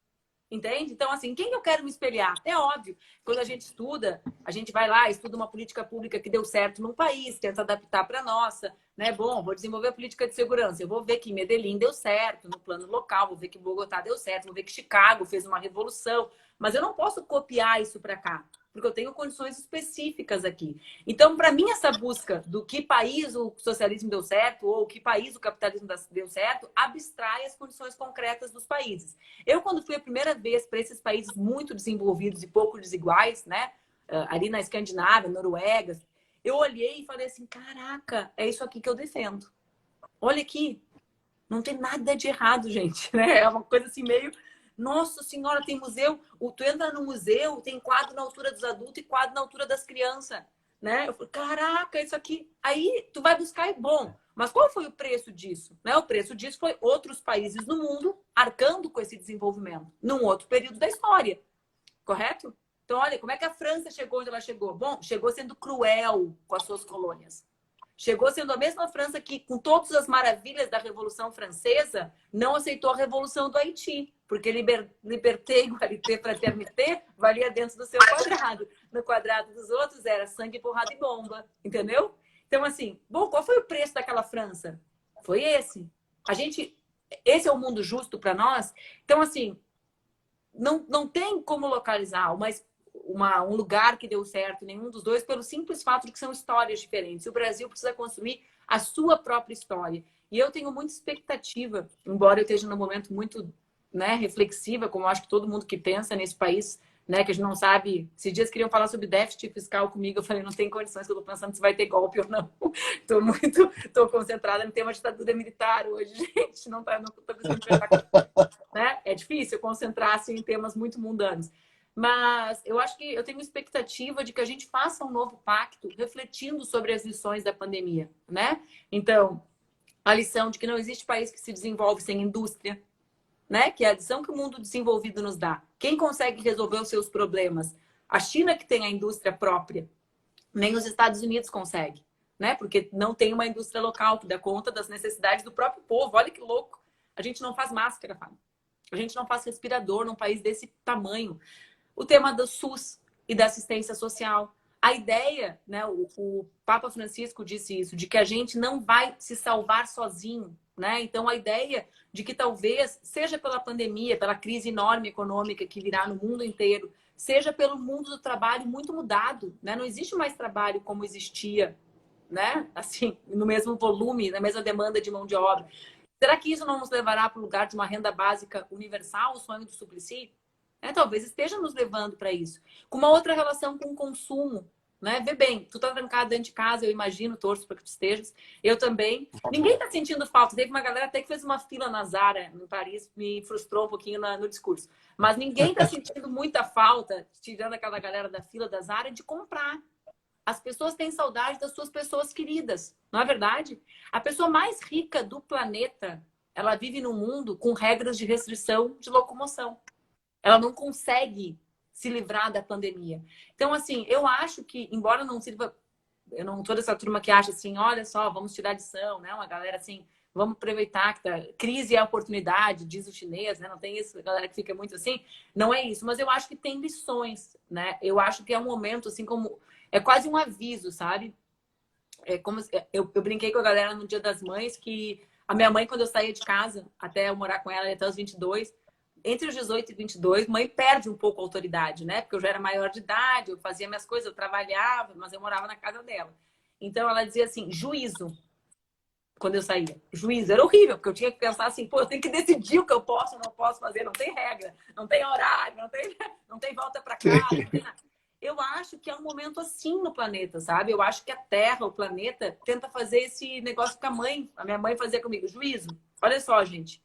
Entende? Então, assim, quem eu quero me espelhar? É óbvio, quando a gente estuda, a gente vai lá, estuda uma política pública que deu certo num país, tenta adaptar para a nossa, né? Bom, vou desenvolver a política de segurança. Eu vou ver que Medellín deu certo no plano local, vou ver que Bogotá deu certo, vou ver que Chicago fez uma revolução, mas eu não posso copiar isso para cá, porque eu tenho condições específicas aqui. Então, para mim, essa busca do que país o socialismo deu certo ou que país o capitalismo deu certo, abstrai as condições concretas dos países. Eu, quando fui a primeira vez para esses países muito desenvolvidos e pouco desiguais, né? Ali na Escandinávia, Noruega, eu olhei e falei assim, caraca, é isso aqui que eu defendo. Olha aqui, não tem nada de errado, gente, né? É uma coisa assim meio... Nossa senhora, tem museu. Tu entra no museu, tem quadro na altura dos adultos e quadro na altura das crianças, né? Eu falei, caraca, isso aqui... Aí tu vai buscar e bom. Mas qual foi o preço disso? Né? O preço disso foi outros países no mundo arcando com esse desenvolvimento, num outro período da história, correto? Então, olha, como é que a França chegou onde ela chegou? Bom, chegou sendo cruel com as suas colônias. Chegou sendo a mesma França que, com todas as maravilhas da Revolução Francesa, não aceitou a Revolução do Haiti, porque liberté, igualité, fraternité valia dentro do seu quadrado. No quadrado dos outros era sangue, porrada e bomba, entendeu? Então, assim, bom, qual foi o preço daquela França? Foi esse. Esse é o mundo justo para nós? Então, assim, não tem como localizar um lugar que deu certo, nenhum dos dois, pelo simples fato de que são histórias diferentes. O Brasil precisa construir a sua própria história. E eu tenho muita expectativa, embora eu esteja num momento muito, né, reflexiva, como eu acho que todo mundo que pensa nesse país, né, que a gente não sabe. Esses dias queriam falar sobre déficit fiscal comigo, eu falei, não tem condições, que eu estou pensando se vai ter golpe ou não. Estou concentrada no tema ditadura militar hoje, gente, não estou conseguindo pensar, né? É difícil concentrar assim, em temas muito mundanos. Mas eu acho que eu tenho expectativa de que a gente faça um novo pacto refletindo sobre as lições da pandemia, né? Então, a lição de que não existe país que se desenvolve sem indústria, né? Que é a lição que o mundo desenvolvido nos dá. Quem consegue resolver os seus problemas? A China, que tem a indústria própria, nem os Estados Unidos consegue, né? Porque não tem uma indústria local que dá conta das necessidades do próprio povo. Olha que louco. A gente não faz máscara, Fábio. A gente não faz respirador num país desse tamanho. O tema do SUS e da assistência social. A ideia, né, o Papa Francisco disse isso, de que a gente não vai se salvar sozinho, né? Então, a ideia de que talvez, seja pela pandemia, pela crise enorme econômica que virá no mundo inteiro, seja pelo mundo do trabalho muito mudado, né? Não existe mais trabalho como existia, né? Assim, no mesmo volume, na mesma demanda de mão de obra. Será que isso não nos levará para o lugar de uma renda básica universal, o sonho do Suplicy? Talvez esteja nos levando para isso. Com uma outra relação com o consumo, né? Vê bem, tu tá trancado dentro de casa, eu imagino, torço para que tu estejas. Eu também. Ninguém tá sentindo falta. Teve uma galera até que fez uma fila na Zara, em Paris, me frustrou um pouquinho no discurso. Mas ninguém tá sentindo muita falta, tirando aquela galera da fila da Zara, de comprar. As pessoas têm saudade das suas pessoas queridas, não é verdade? A pessoa mais rica do planeta, ela vive num mundo com regras de restrição de locomoção. Ela não consegue se livrar da pandemia. Então, assim, eu acho que, embora não sirva, eu não toda essa turma que acha assim, olha só, vamos tirar lição, né? Uma galera assim, vamos aproveitar que tá, crise é oportunidade, diz o chinês, né? Não tem isso, a galera que fica muito assim. Não é isso, mas eu acho que tem lições, né? Eu acho que é um momento, assim, como... É quase um aviso, sabe? É como eu brinquei com a galera no Dia das Mães que a minha mãe, quando eu saía de casa, até eu morar com ela até os 22, entre os 18 e 22, mãe perde um pouco a autoridade, né? Porque eu já era maior de idade, eu fazia minhas coisas, eu trabalhava, mas eu morava na casa dela. Então ela dizia assim, juízo, quando eu saía. Juízo, era horrível, porque eu tinha que pensar assim, pô, eu tenho que decidir o que eu posso ou não posso fazer, não tem regra, não tem horário, não tem volta para casa, não tem nada. Eu acho que é um momento assim no planeta, sabe? Eu acho que a Terra, o planeta, tenta fazer esse negócio que a minha mãe fazia comigo. Juízo. Olha só, gente.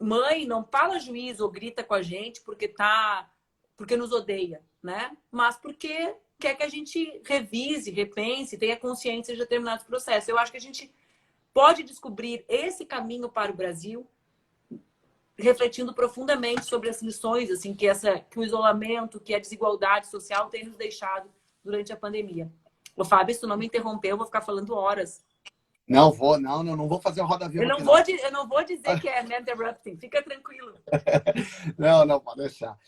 Mãe, não fala juízo ou grita com a gente porque nos odeia, né? Mas porque quer que a gente revise, repense, tenha consciência de determinados processos. Eu acho que a gente pode descobrir esse caminho para o Brasil refletindo profundamente sobre as lições assim que o isolamento, que a desigualdade social tem nos deixado durante a pandemia. Ô, Fábio, se tu não me interromper, eu vou ficar falando horas. Não vou fazer a roda viva aqui, não. Eu não vou dizer que é me interrupting, fica tranquilo. Não, pode deixar.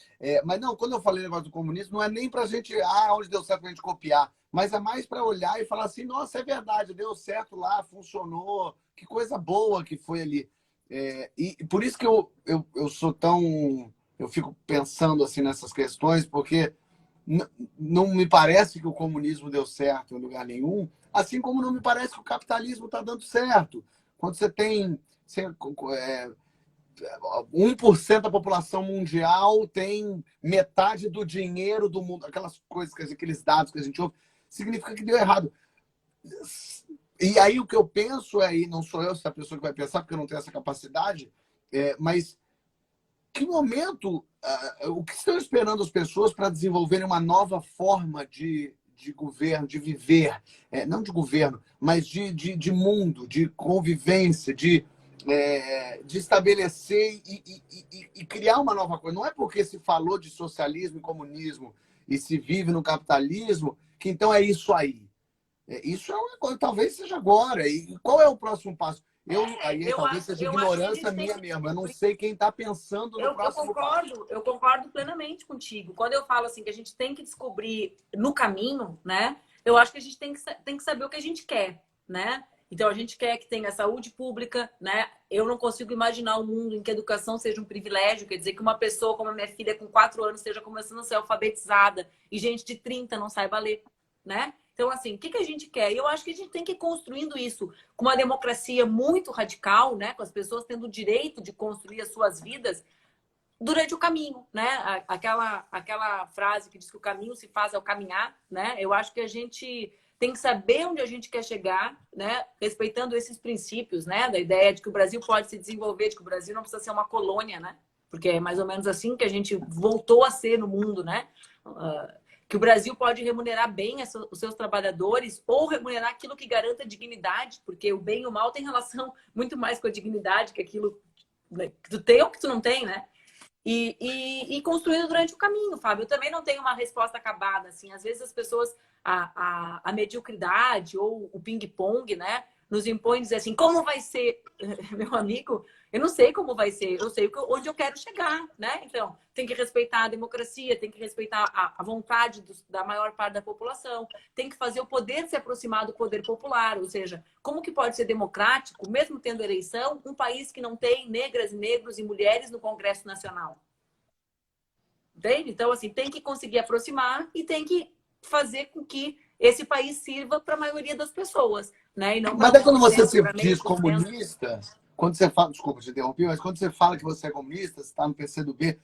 Mas não, quando eu falei o negócio do comunismo, não é nem pra gente, onde deu certo pra gente copiar, mas é mais para olhar e falar assim, nossa, é verdade, deu certo lá, funcionou, que coisa boa que foi ali. E por isso que eu sou tão... Eu fico pensando assim nessas questões, porque não me parece que o comunismo deu certo em lugar nenhum, assim como não me parece que o capitalismo está dando certo. Quando você tem 1% da população mundial tem metade do dinheiro do mundo, aquelas coisas, aqueles dados que a gente ouve, significa que deu errado. E aí o que eu penso e não sou eu essa pessoa que vai pensar, porque eu não tenho essa capacidade, mas que momento, o que estão esperando as pessoas para desenvolverem uma nova forma de governo, de viver, não de governo, mas de mundo, de convivência, de estabelecer e criar uma nova coisa. Não é porque se falou de socialismo e comunismo e se vive no capitalismo que então é isso aí. Isso é uma coisa, talvez seja agora. E qual é o próximo passo? Talvez seja ignorância minha mesmo. Eu não sei quem está pensando no próximo passo. Eu concordo plenamente contigo. Quando eu falo assim que a gente tem que descobrir no caminho, né? Eu acho que a gente tem que saber o que a gente quer, né? Então, a gente quer que tenha saúde pública, né? Eu não consigo imaginar um mundo em que a educação seja um privilégio, quer dizer, que uma pessoa como a minha filha com 4 anos esteja começando a ser alfabetizada e gente de 30 não saiba ler, né? Então, assim, o que a gente quer? Eu acho que a gente tem que ir construindo isso com uma democracia muito radical, né? Com as pessoas tendo o direito de construir as suas vidas durante o caminho, né? Aquela frase que diz que o caminho se faz ao caminhar, né? Eu acho que a gente tem que saber onde a gente quer chegar, né? Respeitando esses princípios, né? Da ideia de que o Brasil pode se desenvolver, de que o Brasil não precisa ser uma colônia, né? Porque é mais ou menos assim que a gente voltou a ser no mundo, né? Que o Brasil pode remunerar bem os seus trabalhadores ou remunerar aquilo que garanta dignidade, porque o bem e o mal tem relação muito mais com a dignidade que aquilo que tu tem ou que tu não tem, né? E construindo durante o caminho, Fábio. Eu também não tenho uma resposta acabada, assim. Às vezes as pessoas, a mediocridade ou o ping-pong, né? Nos impõe dizer assim, como vai ser, meu amigo? Eu não sei como vai ser, eu sei onde eu quero chegar, né? Então, tem que respeitar a democracia, tem que respeitar a vontade da maior parte da população, tem que fazer o poder se aproximar do poder popular, ou seja, como que pode ser democrático, mesmo tendo eleição, um país que não tem negras, negros e mulheres no Congresso Nacional? Entende? Então, assim, tem que conseguir aproximar e tem que fazer com que esse país sirva para a maioria das pessoas, né? E não Mas é quando você se para diz comunista, quando você fala, desculpa te interromper, mas quando você fala que você é comunista, você está no PCdoB,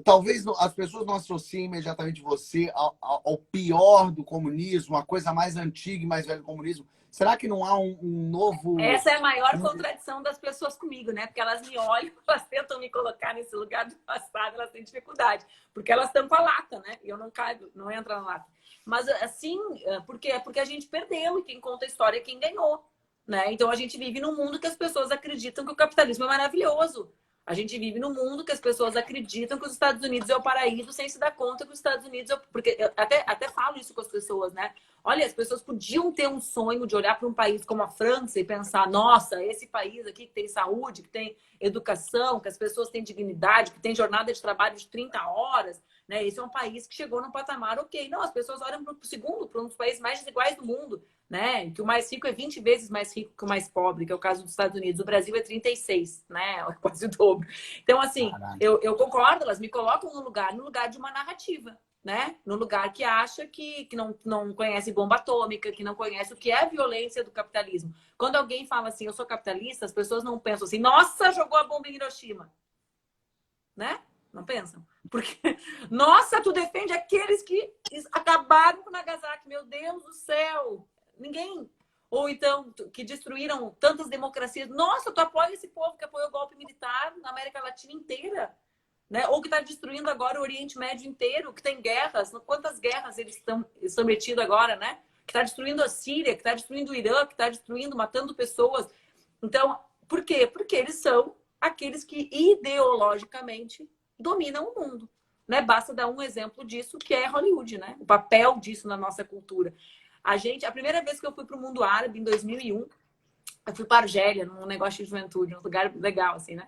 talvez as pessoas não associem imediatamente você ao pior do comunismo, a coisa mais antiga e mais velha do comunismo. Será que não há um novo... Essa é a maior contradição das pessoas comigo, né? Porque elas me olham, elas tentam me colocar nesse lugar do passado, elas têm dificuldade. Porque elas estão com a lata, né? E eu não caibo, não entro na lata. Mas, assim, porque a gente perdeu e quem conta a história é quem ganhou, né? Então, a gente vive num mundo que as pessoas acreditam que o capitalismo é maravilhoso. A gente vive num mundo que as pessoas acreditam que os Estados Unidos é o paraíso sem se dar conta que os Estados Unidos é... Porque eu até falo isso com as pessoas, né? Olha, as pessoas podiam ter um sonho de olhar para um país como a França e pensar, nossa, esse país aqui que tem saúde, que tem educação, que as pessoas têm dignidade, que tem jornada de trabalho de 30 horas, né? Esse é um país que chegou num patamar ok. Não, as pessoas olham para o segundo, para um dos países mais desiguais do mundo, né? Que o mais rico é 20 vezes mais rico que o mais pobre, que é o caso dos Estados Unidos. O Brasil é 36, né? É quase o dobro. Então, assim, eu concordo, elas me colocam no lugar de uma narrativa, né? No lugar que acha que não conhece bomba atômica, que não conhece o que é a violência do capitalismo. Quando alguém fala assim, eu sou capitalista, as pessoas não pensam assim, nossa, jogou a bomba em Hiroshima. Né? Não pensam? Porque, nossa, tu defende aqueles que acabaram com Nagasaki, meu Deus do céu. Ninguém. Ou então, que destruíram tantas democracias. Nossa, tu apoia esse povo que apoiou o golpe militar na América Latina inteira. Né? Ou que está destruindo agora o Oriente Médio inteiro, que tem guerras. Quantas guerras eles estão metidos agora, né? Que está destruindo a Síria, que está destruindo o Irã, que está destruindo, matando pessoas. Então, por quê? Porque eles são aqueles que ideologicamente dominam o mundo. Né? Basta dar um exemplo disso, que é Hollywood, né? O papel disso na nossa cultura. A primeira vez que eu fui para o mundo árabe, em 2001, eu fui para Argélia, num negócio de juventude, um lugar legal, assim, né?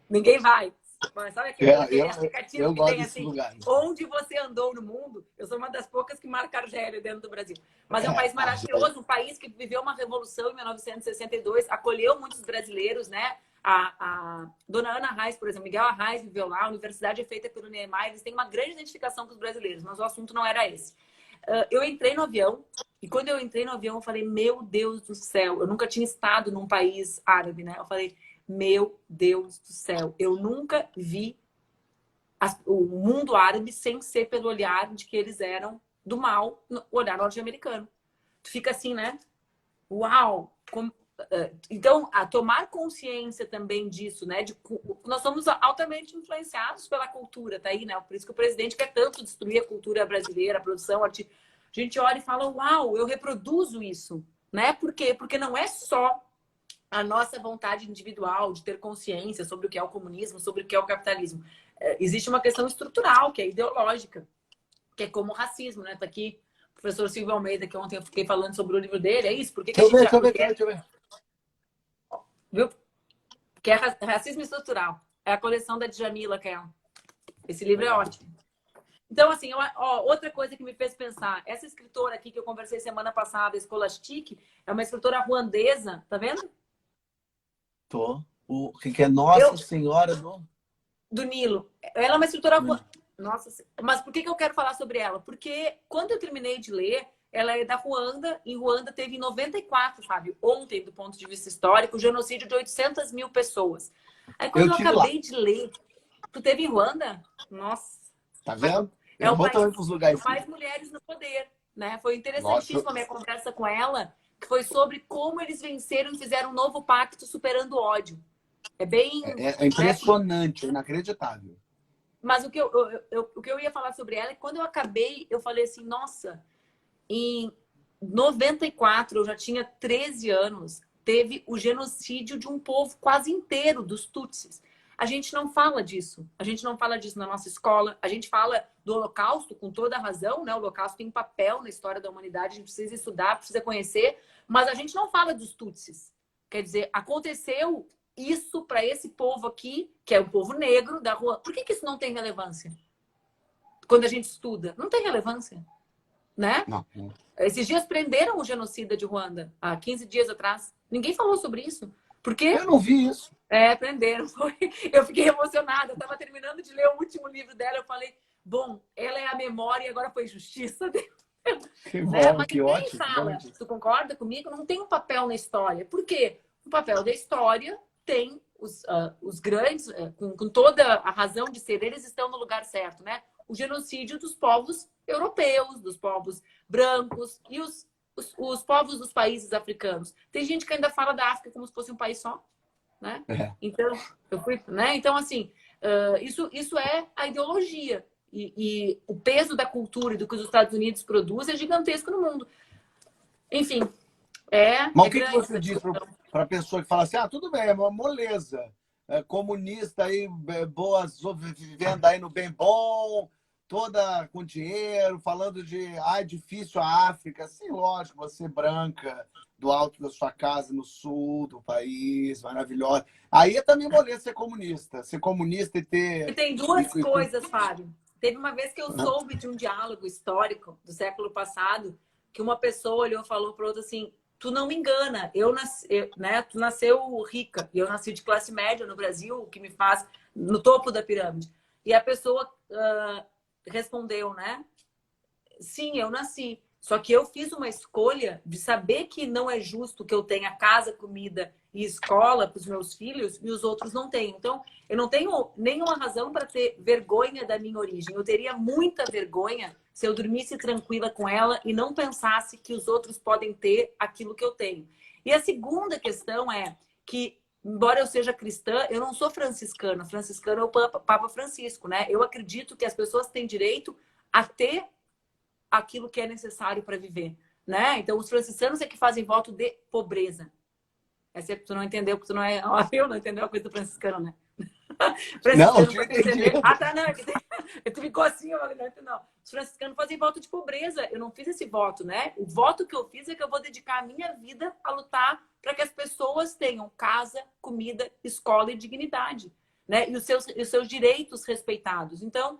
Ninguém vai. Mas sabe aquele aplicativo que tem assim, onde você andou no mundo? Eu sou uma das poucas que marca Argélia dentro do Brasil. Mas é um país maravilhoso, um país que viveu uma revolução em 1962, acolheu muitos brasileiros, né? A dona Ana Reis, por exemplo, Miguel Arraes viveu lá, a universidade é feita pelo Niemeyer, eles têm uma grande identificação com os brasileiros, mas o assunto não era esse. Eu entrei no avião, e quando eu entrei no avião, eu falei, meu Deus do céu, eu nunca tinha estado num país árabe, né? Eu falei, meu Deus do céu, eu nunca vi o mundo árabe sem ser pelo olhar de que eles eram do mal, o olhar norte-americano. Tu fica assim, né? Uau! Então, a tomar consciência também disso, né? Nós somos altamente influenciados pela cultura, tá aí, né? Por isso que o presidente quer tanto destruir a cultura brasileira, a produção artística. A gente olha e fala, uau, eu reproduzo isso, né? Por quê? Porque não é só a nossa vontade individual de ter consciência sobre o que é o comunismo, sobre o que é o capitalismo. Existe uma questão estrutural, que é ideológica, que é como o racismo, né? Tá aqui o professor Silvio Almeida, que ontem eu fiquei falando sobre o livro dele, é isso? Por que que Deixa eu ver. Viu? Que é racismo estrutural. É a coleção da Djamila, que é... Esse livro é ótimo. Então, assim, outra coisa que me fez pensar, essa escritora aqui que eu conversei semana passada, Scholastic, é uma escritora ruandesa, tá vendo? Tô. O que é Nossa Senhora do Nilo. Ela é uma escritora... Nossa, mas por que eu quero falar sobre ela? Porque quando eu terminei de ler, ela é da Ruanda. Em Ruanda teve em 94, Fábio, ontem, do ponto de vista histórico, o genocídio de 800 mil pessoas. Aí quando eu acabei de ler... Tu teve em Ruanda? Nossa. Tá vendo? É o país com mais mulheres no poder, né? Foi interessantíssima a minha conversa com ela, que foi sobre como eles venceram e fizeram um novo pacto superando o ódio. É bem... É impressionante, é inacreditável. Mas o que eu ia falar sobre ela é que quando eu acabei, eu falei assim, nossa, em 94, eu já tinha 13 anos, teve o genocídio de um povo quase inteiro, dos Tutsis. A gente não fala disso. A gente não fala disso na nossa escola. A gente fala do Holocausto com toda a razão, né? O Holocausto tem um papel na história da humanidade, a gente precisa estudar, precisa conhecer, mas a gente não fala dos Tutsis. Quer dizer, aconteceu isso para esse povo aqui, que é o povo negro da rua. Por que isso não tem relevância? Quando a gente estuda, não tem relevância, né? Não. Esses dias prenderam o genocida de Ruanda, há 15 dias atrás. Ninguém falou sobre isso. Por quê? Eu não vi isso. Prenderam. Eu fiquei emocionada. Eu estava terminando de ler o último livro dela. Eu falei, bom, ela é a memória e agora foi justiça. Que bom, mas que ninguém ótimo. fala. Tu concorda comigo? Não tem um papel na história. Por quê? O papel da história tem os grandes, com toda a razão de ser, eles estão no lugar certo, né? O genocídio dos povos europeus, dos povos brancos e os povos dos países africanos. Tem gente que ainda fala da África como se fosse um país só, né? Então, Então, assim, isso é a ideologia. E o peso da cultura e do que os Estados Unidos produzem é gigantesco no mundo. Enfim, Mas o que você diz para a pessoa que fala assim, tudo bem, é uma moleza. comunista aí, boas, vivendo aí no bem bom, toda com dinheiro, falando de, difícil a África. Sim, lógico, você branca, do alto da sua casa, no sul do país, maravilhosa. Aí é também moleza ser comunista. Ser comunista e E ter... tem E, duas e, coisas, Fábio. Teve uma vez que eu soube de um diálogo histórico do século passado, que uma pessoa olhou e falou para outra assim: tu não me engana, né? Tu nasceu rica e eu nasci de classe média no Brasil, o que me faz no topo da pirâmide. E a pessoa respondeu, né? Sim, eu nasci. Só que eu fiz uma escolha de saber que não é justo que eu tenha casa, comida e escola para os meus filhos e os outros não têm. Então, eu não tenho nenhuma razão para ter vergonha da minha origem. Eu teria muita vergonha se eu dormisse tranquila com ela e não pensasse que os outros podem ter aquilo que eu tenho. E a segunda questão é que, embora eu seja cristã, eu não sou franciscana. Franciscano é o Papa Francisco, né? Eu acredito que as pessoas têm direito a ter aquilo que é necessário para viver, né? Então, os franciscanos é que fazem voto de pobreza. Essa é, tu não entendeu, porque tu não é... Eu não entendeu a coisa do franciscano, né? não, Franciscano, tinha para entender... entendido. Ah, tá, não. Tu ficou assim, eu não. Os franciscanos fazem voto de pobreza. Eu não fiz esse voto, né? O voto que eu fiz é que eu vou dedicar a minha vida a lutar para que as pessoas tenham casa, comida, escola e dignidade, né? E os seus direitos respeitados. Então,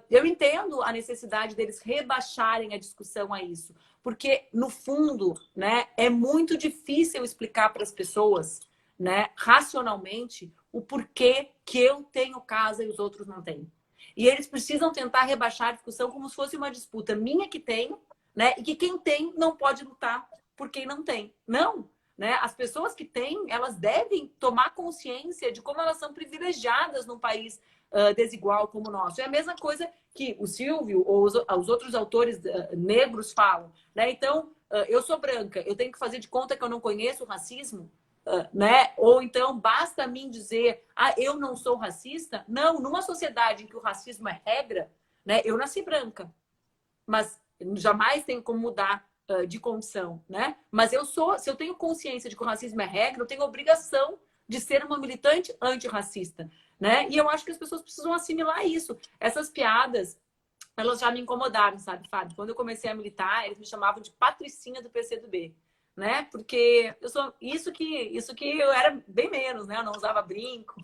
eu entendo a necessidade deles rebaixarem a discussão a isso, porque, no fundo, né, é muito difícil explicar para as pessoas, né, racionalmente, o porquê que eu tenho casa e os outros não têm. E eles precisam tentar rebaixar a discussão como se fosse uma disputa minha que tenho, né, e que quem tem não pode lutar por quem não tem. Não! Né? As pessoas que têm, elas devem tomar consciência de como elas são privilegiadas num país desigual como o nosso. É a mesma coisa que o Silvio ou os outros autores negros falam. Né? Então, eu sou branca, eu tenho que fazer de conta que eu não conheço o racismo? Né? Ou então, basta a mim dizer, eu não sou racista? Não, numa sociedade em que o racismo é regra, né? Eu nasci branca, mas jamais tenho como mudar de condição, né? Mas se eu tenho consciência de que o racismo é regra, eu tenho a obrigação de ser uma militante antirracista, né? E eu acho que as pessoas precisam assimilar isso. Essas piadas, elas já me incomodaram, sabe, Fábio? Quando eu comecei a militar, eles me chamavam de patricinha do PCdoB, né? Porque eu sou isso que eu era bem menos, né? Eu não usava brinco,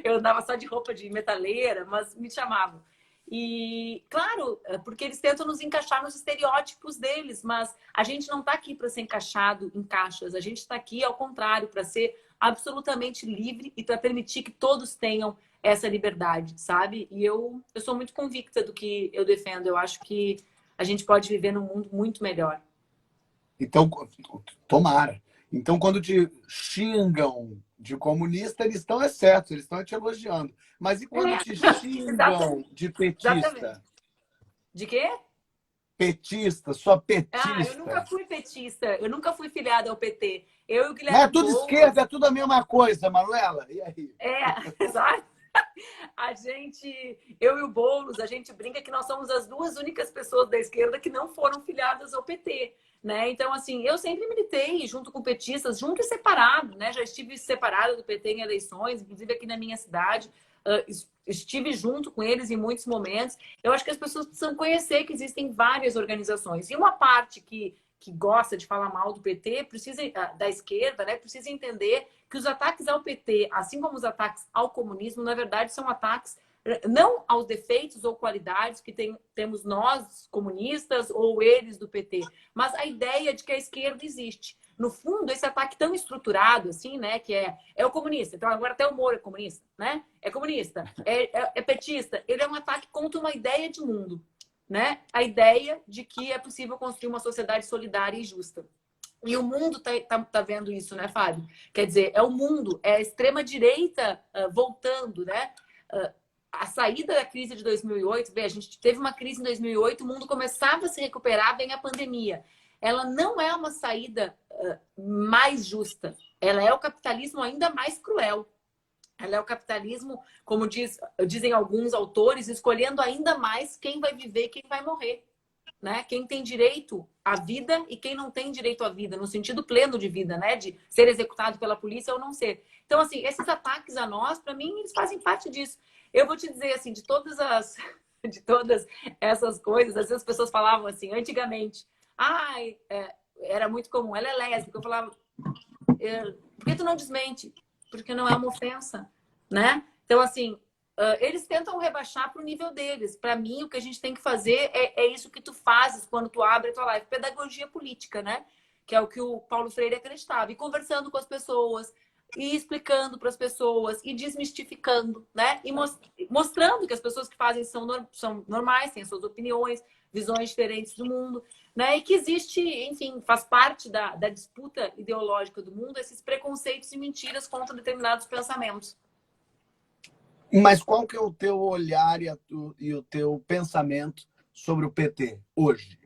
eu andava só de roupa de metaleira, mas me chamavam. E, claro, porque eles tentam nos encaixar nos estereótipos deles, mas a gente não está aqui para ser encaixado em caixas, a gente está aqui, ao contrário, para ser absolutamente livre e para permitir que todos tenham essa liberdade, sabe? E eu sou muito convicta do que eu defendo, eu acho que a gente pode viver num mundo muito melhor. Então, tomara. Então, quando te xingam de comunista, eles estão certos, eles estão te elogiando. Mas e quando te xingam Exatamente. de Exatamente. petista? De quê? Petista, sua Eu nunca petista. fui petista, eu nunca fui filiada ao PT. Eu e o Mas é Guilherme tudo Boulos, esquerda, é tudo a mesma coisa, Manuela. E aí? exato. Eu e o Boulos, a gente brinca que nós somos as duas únicas pessoas da esquerda que não foram filiadas ao PT, né? Então, assim, eu sempre militei junto com petistas, junto e separado, né? Já estive separada do PT em eleições, inclusive aqui na minha cidade, estive junto com eles em muitos momentos. Eu acho que as pessoas precisam conhecer que existem várias organizações. E uma parte que gosta de falar mal do PT, precisa, da esquerda, né, precisa entender que os ataques ao PT, assim como os ataques ao comunismo, na verdade, são ataques não aos defeitos ou qualidades que temos nós, comunistas, ou eles do PT, mas a ideia de que a esquerda existe. No fundo, esse ataque tão estruturado, assim, né, que é o comunista, então agora até o Moro é comunista, né? É comunista, é petista, ele é um ataque contra uma ideia de mundo, né? A ideia de que é possível construir uma sociedade solidária e justa. E o mundo tá vendo isso, né, Fábio? Quer dizer, é o mundo, é a extrema-direita voltando, né? A saída da crise de 2008, a gente teve uma crise em 2008, o mundo começava a se recuperar, vem a pandemia. Ela não é uma saída mais justa, ela é o capitalismo ainda mais cruel. Ela é o capitalismo, como dizem alguns autores, escolhendo ainda mais quem vai viver e quem vai morrer. né? Quem tem direito à vida e quem não tem direito à vida, no sentido pleno de vida, né? De ser executado pela polícia ou não ser. Então, assim, esses ataques a nós, para mim, eles fazem parte disso. Eu vou te dizer, assim, de todas essas coisas, às vezes as pessoas falavam assim, antigamente, ai, era muito comum, ela é lésbica. Eu falava, por que tu não desmente? Porque não é uma ofensa, né? Então, assim, eles tentam rebaixar para o nível deles. Para mim, o que a gente tem que fazer é isso que tu fazes quando tu abre a tua live. Pedagogia política, né? Que é o que o Paulo Freire acreditava. E conversando com as pessoas, e explicando para as pessoas, e desmistificando, né? E mostrando que as pessoas que fazem são normais, têm suas opiniões, visões diferentes do mundo, né? E que existe, enfim, faz parte da disputa ideológica do mundo, esses preconceitos e mentiras contra determinados pensamentos. Mas qual que é o teu olhar e o teu pensamento sobre o PT hoje?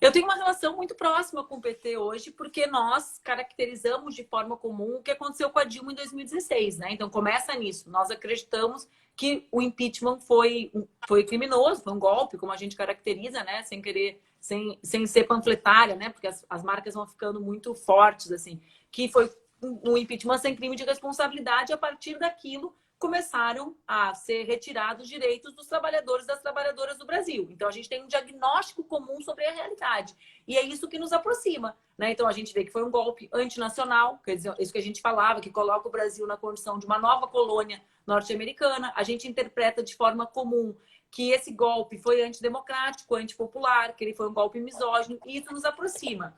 Eu tenho uma relação muito próxima com o PT hoje, porque nós caracterizamos de forma comum o que aconteceu com a Dilma em 2016, né? Então começa nisso. Nós acreditamos que o impeachment foi criminoso, foi um golpe, como a gente caracteriza, né? Sem querer, sem ser panfletária, né? Porque as marcas vão ficando muito fortes, assim. Que foi um impeachment sem crime de responsabilidade, e a partir daquilo começaram a ser retirados os direitos dos trabalhadores e das trabalhadoras do Brasil. Então, a gente tem um diagnóstico comum sobre a realidade. E é isso que nos aproxima, né? Então, a gente vê que foi um golpe antinacional, quer dizer, isso que a gente falava, que coloca o Brasil na condição de uma nova colônia norte-americana. A gente interpreta de forma comum que esse golpe foi antidemocrático, antipopular, que ele foi um golpe misógino, e isso nos aproxima.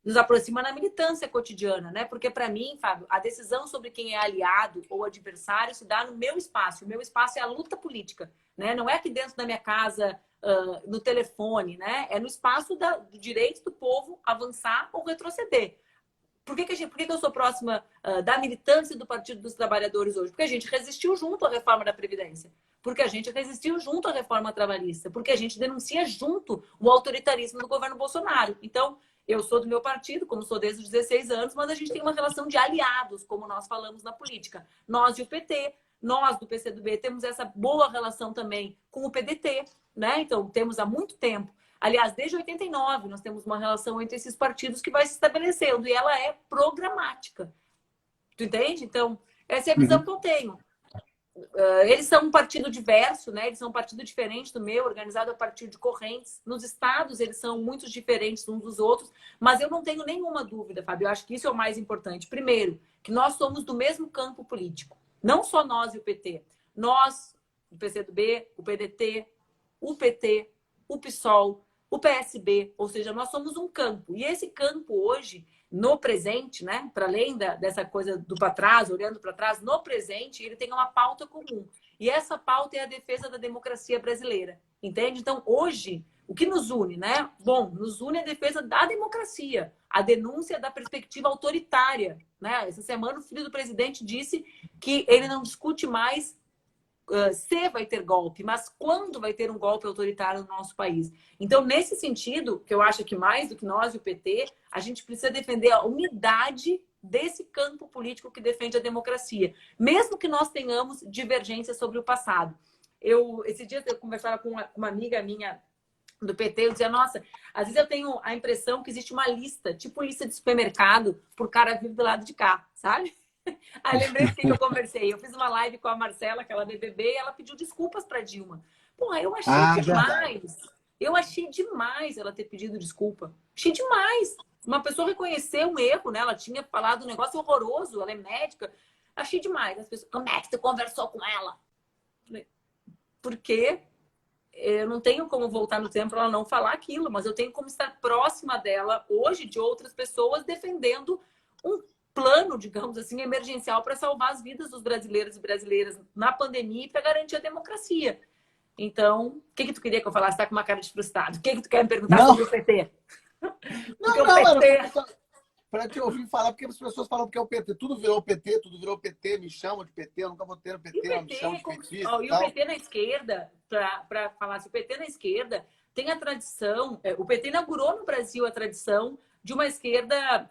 Nos aproxima na militância cotidiana, né? Porque, para mim, Fábio, a decisão sobre quem é aliado ou adversário se dá no meu espaço. O meu espaço é a luta política, né? Não é aqui dentro da minha casa, no telefone, né? É no espaço do direito do povo avançar ou retroceder. Por que eu sou próxima da militância do Partido dos Trabalhadores hoje? Porque a gente resistiu junto à reforma da Previdência. Porque a gente resistiu junto à reforma trabalhista. Porque a gente denuncia junto o autoritarismo do governo Bolsonaro. Então, eu sou do meu partido, como sou desde os 16 anos, mas a gente tem uma relação de aliados, como nós falamos na política. Nós e o PT, nós do PCdoB, temos essa boa relação também com o PDT, né? Então, temos há muito tempo. Aliás, desde 89, nós temos uma relação entre esses partidos que vai se estabelecendo, e ela é programática. Tu entende? Então, essa é a visão que eu tenho. Eles são um partido diverso, né? Eles são um partido diferente do meu, organizado a partir de correntes. Nos estados, eles são muito diferentes uns dos outros, mas eu não tenho nenhuma dúvida, Fábio. Eu acho que isso é o mais importante. Primeiro, que nós somos do mesmo campo político. Não só nós e o PT. Nós, o PCdoB, o PDT, o PT, o PSOL, o PSB, ou seja, nós somos um campo. E esse campo hoje, no presente, né, para além dessa coisa do para trás, olhando para trás, no presente, ele tem uma pauta comum. E essa pauta é a defesa da democracia brasileira, entende? Então, hoje, o que nos une, né? Bom, nos une a defesa da democracia, a denúncia da perspectiva autoritária, né? Essa semana o filho do presidente disse que ele não discute mais se vai ter golpe, mas quando vai ter um golpe autoritário no nosso país. Então, nesse sentido, que eu acho que mais do que nós e o PT, a gente precisa defender a unidade desse campo político que defende a democracia, mesmo que nós tenhamos divergências sobre o passado. Esse dia eu conversava com uma amiga minha do PT, eu dizia, nossa, às vezes eu tenho a impressão que existe uma lista, tipo lista de supermercado, por cara vir do lado de cá, sabe? Aí lembrei do que eu conversei. Eu fiz uma live com a Marcela, aquela BBB, e ela pediu desculpas para Dilma. Porra, eu achei demais. Eu achei demais ela ter pedido desculpa. Achei demais. Uma pessoa reconhecer um erro, né? Ela tinha falado um negócio horroroso, ela é médica. Achei demais. As pessoas, como é que você conversou com ela? Porque eu não tenho como voltar no tempo para ela não falar aquilo, mas eu tenho como estar próxima dela hoje, de outras pessoas, defendendo um plano, digamos assim, emergencial para salvar as vidas dos brasileiros e brasileiras na pandemia e para garantir a democracia. Então, o que tu queria que eu falasse? Tá com uma cara de frustrado. O que tu quer me perguntar sobre o PT? Não, era para te ouvir falar, porque as pessoas falam que é o PT. Tudo virou PT, me chamam de PT, eu nunca vou ter o PT, não me chamam de petista. E o PT na esquerda, para falar assim, o PT na esquerda tem a tradição, o PT inaugurou no Brasil a tradição de uma esquerda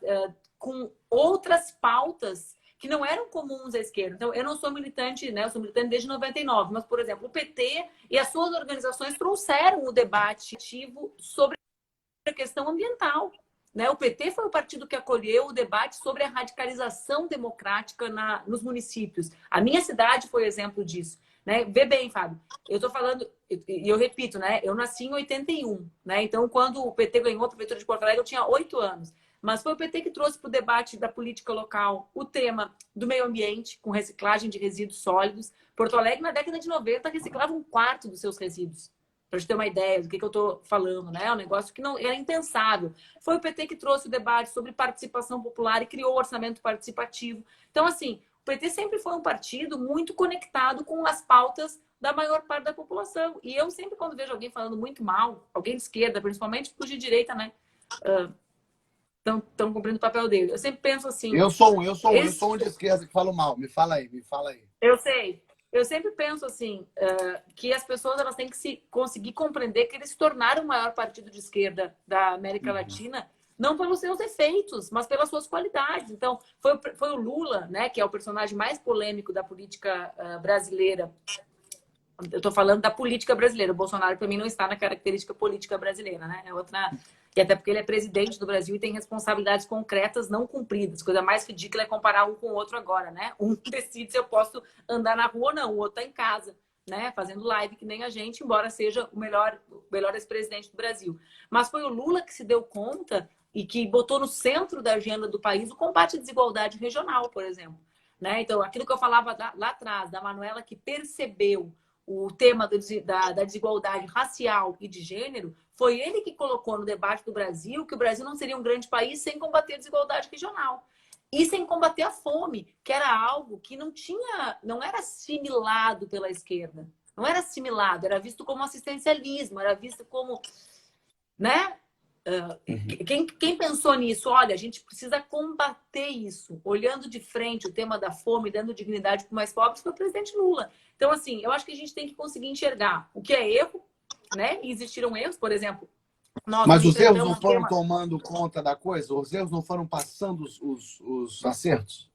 com outras pautas que não eram comuns à esquerda. Então, eu não sou militante, né? Eu sou militante desde 99, mas, por exemplo, o PT e as suas organizações trouxeram o debate ativo sobre a questão ambiental. Né? O PT foi o partido que acolheu o debate sobre a radicalização democrática nos municípios. A minha cidade foi exemplo disso. Né? Vê bem, Fábio, eu estou falando, e eu repito, né? Eu nasci em 81, né? Então, quando o PT ganhou a Prefeitura de Porto Alegre, eu tinha 8 anos. Mas foi o PT que trouxe para o debate da política local o tema do meio ambiente, com reciclagem de resíduos sólidos. Porto Alegre, na década de 90, reciclava um quarto dos seus resíduos. Para gente ter uma ideia do que eu estou falando, né? É um negócio que não era impensável. Foi o PT que trouxe o debate sobre participação popular e criou o orçamento participativo. Então, assim, o PT sempre foi um partido muito conectado com as pautas da maior parte da população. E eu sempre, quando vejo alguém falando muito mal, alguém de esquerda, principalmente, porque os de direita, né? Estão cumprindo o papel dele. Eu sempre penso assim... Eu sou um de esquerda que falo mal. Me fala aí. Eu sei. Eu sempre penso assim, que as pessoas elas têm que conseguir compreender que eles se tornaram o maior partido de esquerda da América Latina, não pelos seus efeitos, mas pelas suas qualidades. Então, foi o Lula, né, que é o personagem mais polêmico da política brasileira. Eu estou falando da política brasileira. O Bolsonaro, para mim, não está na característica política brasileira, né? É outra... E até porque ele é presidente do Brasil e tem responsabilidades concretas não cumpridas. Coisa mais ridícula é comparar um com o outro agora, né? Um decide se eu posso andar na rua ou não, o outro está em casa, né? Fazendo live que nem a gente, embora seja o melhor ex-presidente do Brasil. Mas foi o Lula que se deu conta e que botou no centro da agenda do país o combate à desigualdade regional, por exemplo. Né? Então, aquilo que eu falava lá atrás, da Manuela que percebeu o tema da desigualdade racial e de gênero, foi ele que colocou no debate do Brasil que o Brasil não seria um grande país sem combater a desigualdade regional. E sem combater a fome, que era algo que não era assimilado pela esquerda. Não era assimilado, era visto como assistencialismo, era visto como... Né? Quem pensou nisso? Olha, a gente precisa combater isso. Olhando de frente o tema da fome, dando dignidade para os mais pobres, foi o presidente Lula. Então, assim, eu acho que a gente tem que conseguir enxergar o que é erro, né? E existiram erros, por exemplo. Mas os erros não foram tomando conta da coisa? Os erros não foram passando os acertos?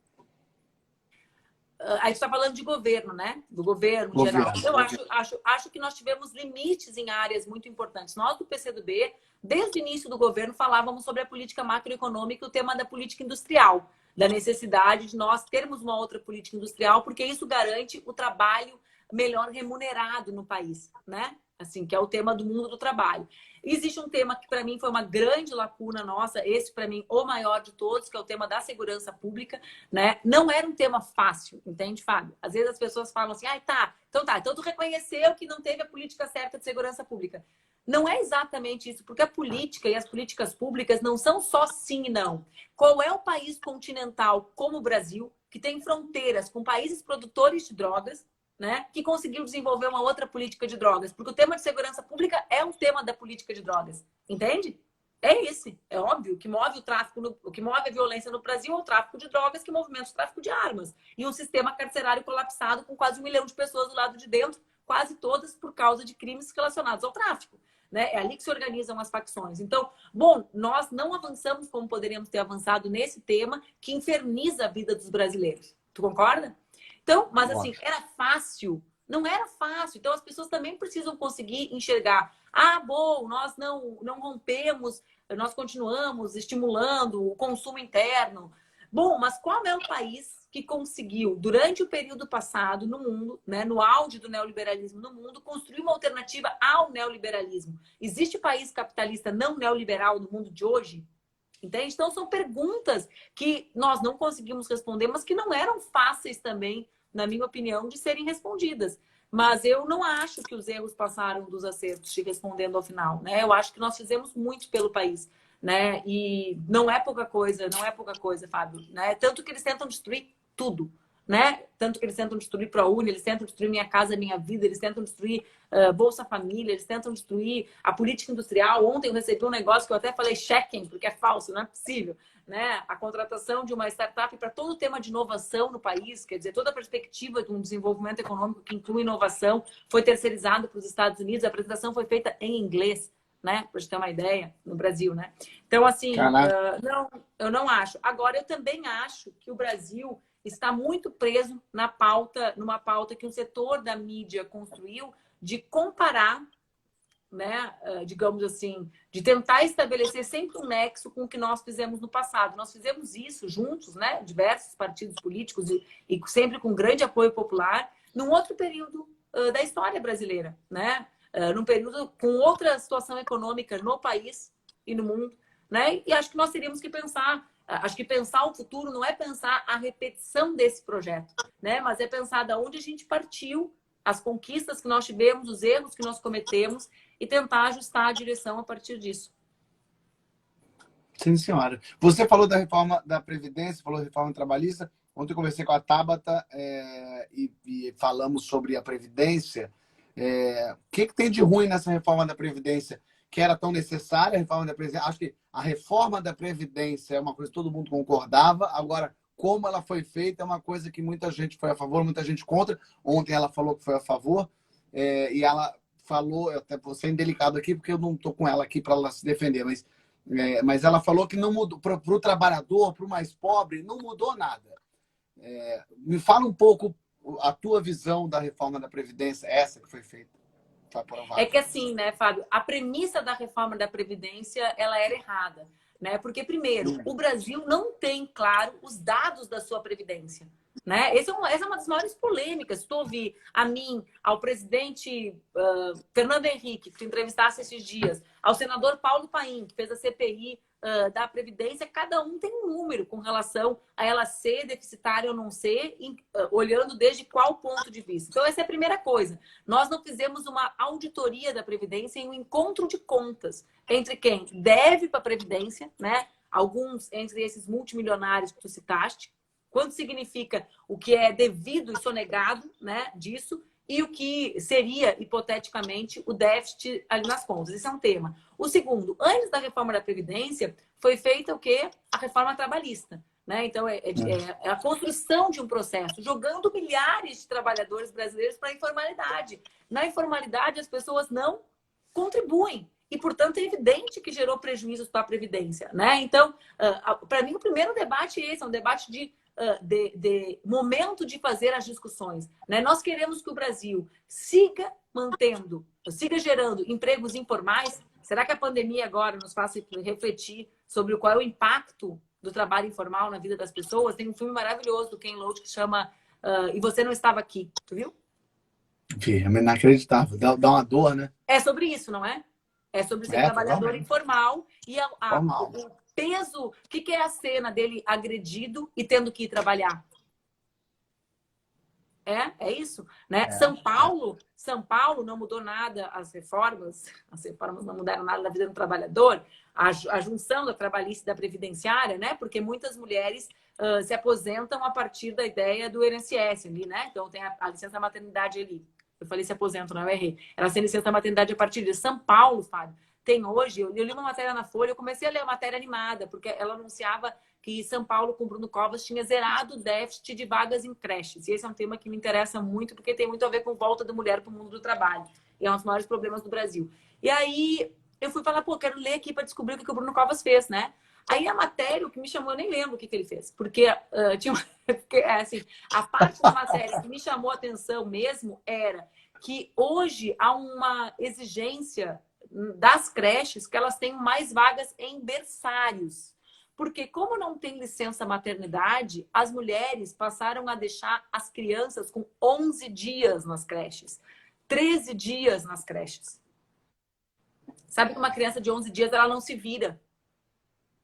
A gente está falando de governo, né? Do governo geral. Eu acho que nós tivemos limites em áreas muito importantes. Nós, do PCdoB, desde o início do governo, falávamos sobre a política macroeconômica e o tema da política industrial, da necessidade de nós termos uma outra política industrial, porque isso garante o trabalho melhor remunerado no país, né? Assim, que é o tema do mundo do trabalho. Existe um tema que, para mim, foi uma grande lacuna nossa, esse, para mim, o maior de todos, que é o tema da segurança pública, né? Não era um tema fácil, entende, Fábio? Às vezes as pessoas falam assim, então tu reconheceu que não teve a política certa de segurança pública. Não é exatamente isso, porque a política e as políticas públicas não são só sim e não. Qual é o país continental, como o Brasil, que tem fronteiras com países produtores de drogas, né, que conseguiu desenvolver uma outra política de drogas? Porque o tema de segurança pública é um tema da política de drogas, entende? É esse, é óbvio, que move o tráfico, o que move a violência no Brasil é o tráfico de drogas, que movimenta o tráfico de armas. E um sistema carcerário colapsado com quase 1 milhão de pessoas do lado de dentro, quase todas por causa de crimes relacionados ao tráfico. Né? É ali que se organizam as facções. Então, bom, nós não avançamos como poderíamos ter avançado nesse tema que inferniza a vida dos brasileiros. Tu concorda? Então, mas assim, era fácil? Não era fácil. Então, as pessoas também precisam conseguir enxergar. Bom, nós não rompemos, nós continuamos estimulando o consumo interno. Bom, mas qual é o país que conseguiu, durante o período passado no mundo, né, no auge do neoliberalismo no mundo, construir uma alternativa ao neoliberalismo? Existe país capitalista não neoliberal no mundo de hoje? Entende? Então, são perguntas que nós não conseguimos responder, mas que não eram fáceis também, na minha opinião, de serem respondidas. Mas eu não acho que os erros passaram dos acertos, te respondendo ao final, né? Eu acho que nós fizemos muito pelo país, né? E não é pouca coisa, Fábio, né? Tanto que eles tentam destruir tudo, né? Tanto que eles tentam destruir ProUni, eles tentam destruir Minha Casa Minha Vida, eles tentam destruir Bolsa Família, eles tentam destruir a política industrial. Ontem eu recebi um negócio que eu até falei checking, porque é falso, não é possível, né? A contratação de uma startup para todo o tema de inovação no país, quer dizer, toda a perspectiva de um desenvolvimento econômico que inclui inovação foi terceirizado para os Estados Unidos. A apresentação foi feita em inglês, né? Para você ter uma ideia, no Brasil, né? Então, assim, não, eu não acho. Agora, eu também acho que o Brasil está muito preso na pauta, numa pauta que o setor da mídia construiu de comparar, né, digamos assim, de tentar estabelecer sempre um nexo com o que nós fizemos no passado. Nós fizemos isso juntos, né, diversos partidos políticos e sempre com grande apoio popular, num outro período da história brasileira, né, num período com outra situação econômica no país e no mundo, né, e acho que nós teríamos que pensar, acho que pensar o futuro não é pensar a repetição desse projeto, né, mas é pensar de onde a gente partiu, as conquistas que nós tivemos, os erros que nós cometemos e tentar ajustar a direção a partir disso. Sim, senhora. Você falou da reforma da Previdência, falou da reforma trabalhista. Ontem eu conversei com a Tabata e falamos sobre a Previdência. O que tem de ruim nessa reforma da Previdência? Que era tão necessária a reforma da Previdência? Acho que a reforma da Previdência é uma coisa que todo mundo concordava. Agora, como ela foi feita é uma coisa que muita gente foi a favor, muita gente contra. Ontem ela falou que foi a favor e ela falou, eu até vou ser indelicado aqui porque eu não estou com ela aqui para ela se defender, mas ela falou que não mudou para o trabalhador, para o mais pobre, não mudou nada. Me fala um pouco a tua visão da reforma da Previdência, essa que foi feita. Foi aprovada. É que assim, né, Fábio, a premissa da reforma da Previdência, ela era errada, né? Porque, primeiro, o Brasil não tem, claro, os dados da sua Previdência, né? Essa é uma das maiores polêmicas. Se tu ouvir a mim, ao presidente Fernando Henrique, que tu entrevistasse esses dias, ao senador Paulo Paim, que fez a CPI da Previdência, cada um tem um número com relação a ela ser deficitária ou não ser, olhando desde qual ponto de vista. Então, essa é a primeira coisa. Nós não fizemos uma auditoria da Previdência em um encontro de contas entre quem deve para a Previdência, né? Alguns entre esses multimilionários que tu citaste, quanto significa o que é devido e sonegado, né, disso, e o que seria, hipoteticamente, o déficit ali nas contas. Esse é um tema. O segundo, antes da reforma da Previdência, foi feita o quê? A reforma trabalhista. Né? Então, é a construção de um processo, jogando milhares de trabalhadores brasileiros para a informalidade. Na informalidade, as pessoas não contribuem. E, portanto, é evidente que gerou prejuízos para a Previdência. Né? Então, para mim, o primeiro debate é esse, é um debate de momento de fazer as discussões. Né? Nós queremos que o Brasil siga gerando empregos informais. Será que a pandemia agora nos faz refletir sobre qual é o impacto do trabalho informal na vida das pessoas? Tem um filme maravilhoso do Ken Loach que chama E Você Não Estava Aqui. Tu viu? É inacreditável. Dá uma dor, né? É sobre isso, não é? É sobre ser trabalhador informal e o peso. O que é a cena dele agredido e tendo que ir trabalhar? É isso, né? São Paulo não mudou nada as reformas não mudaram nada na vida do trabalhador, a junção da trabalhista e da previdenciária, né? Porque muitas mulheres se aposentam a partir da ideia do INSS ali, né? Então tem a licença maternidade ali. Eu falei se aposentam, não, eu errei. Ela tem licença maternidade a partir de São Paulo, Fábio. Tem hoje, eu li uma matéria na Folha, eu comecei a ler a matéria animada, porque ela anunciava que São Paulo, com Bruno Covas, tinha zerado o déficit de vagas em creches. E esse é um tema que me interessa muito, porque tem muito a ver com volta da mulher para o mundo do trabalho. E é um dos maiores problemas do Brasil. E aí, eu fui falar, quero ler aqui para descobrir o que o Bruno Covas fez, né? Aí a matéria, o que me chamou, eu nem lembro o que ele fez. Porque tinha assim, a parte da matéria que me chamou a atenção mesmo era que hoje há uma exigência das creches que elas tenham mais vagas em berçários. Porque como não tem licença maternidade, as mulheres passaram a deixar as crianças com 11 dias nas creches, 13 dias nas creches. Sabe que uma criança de 11 dias ela não se vira,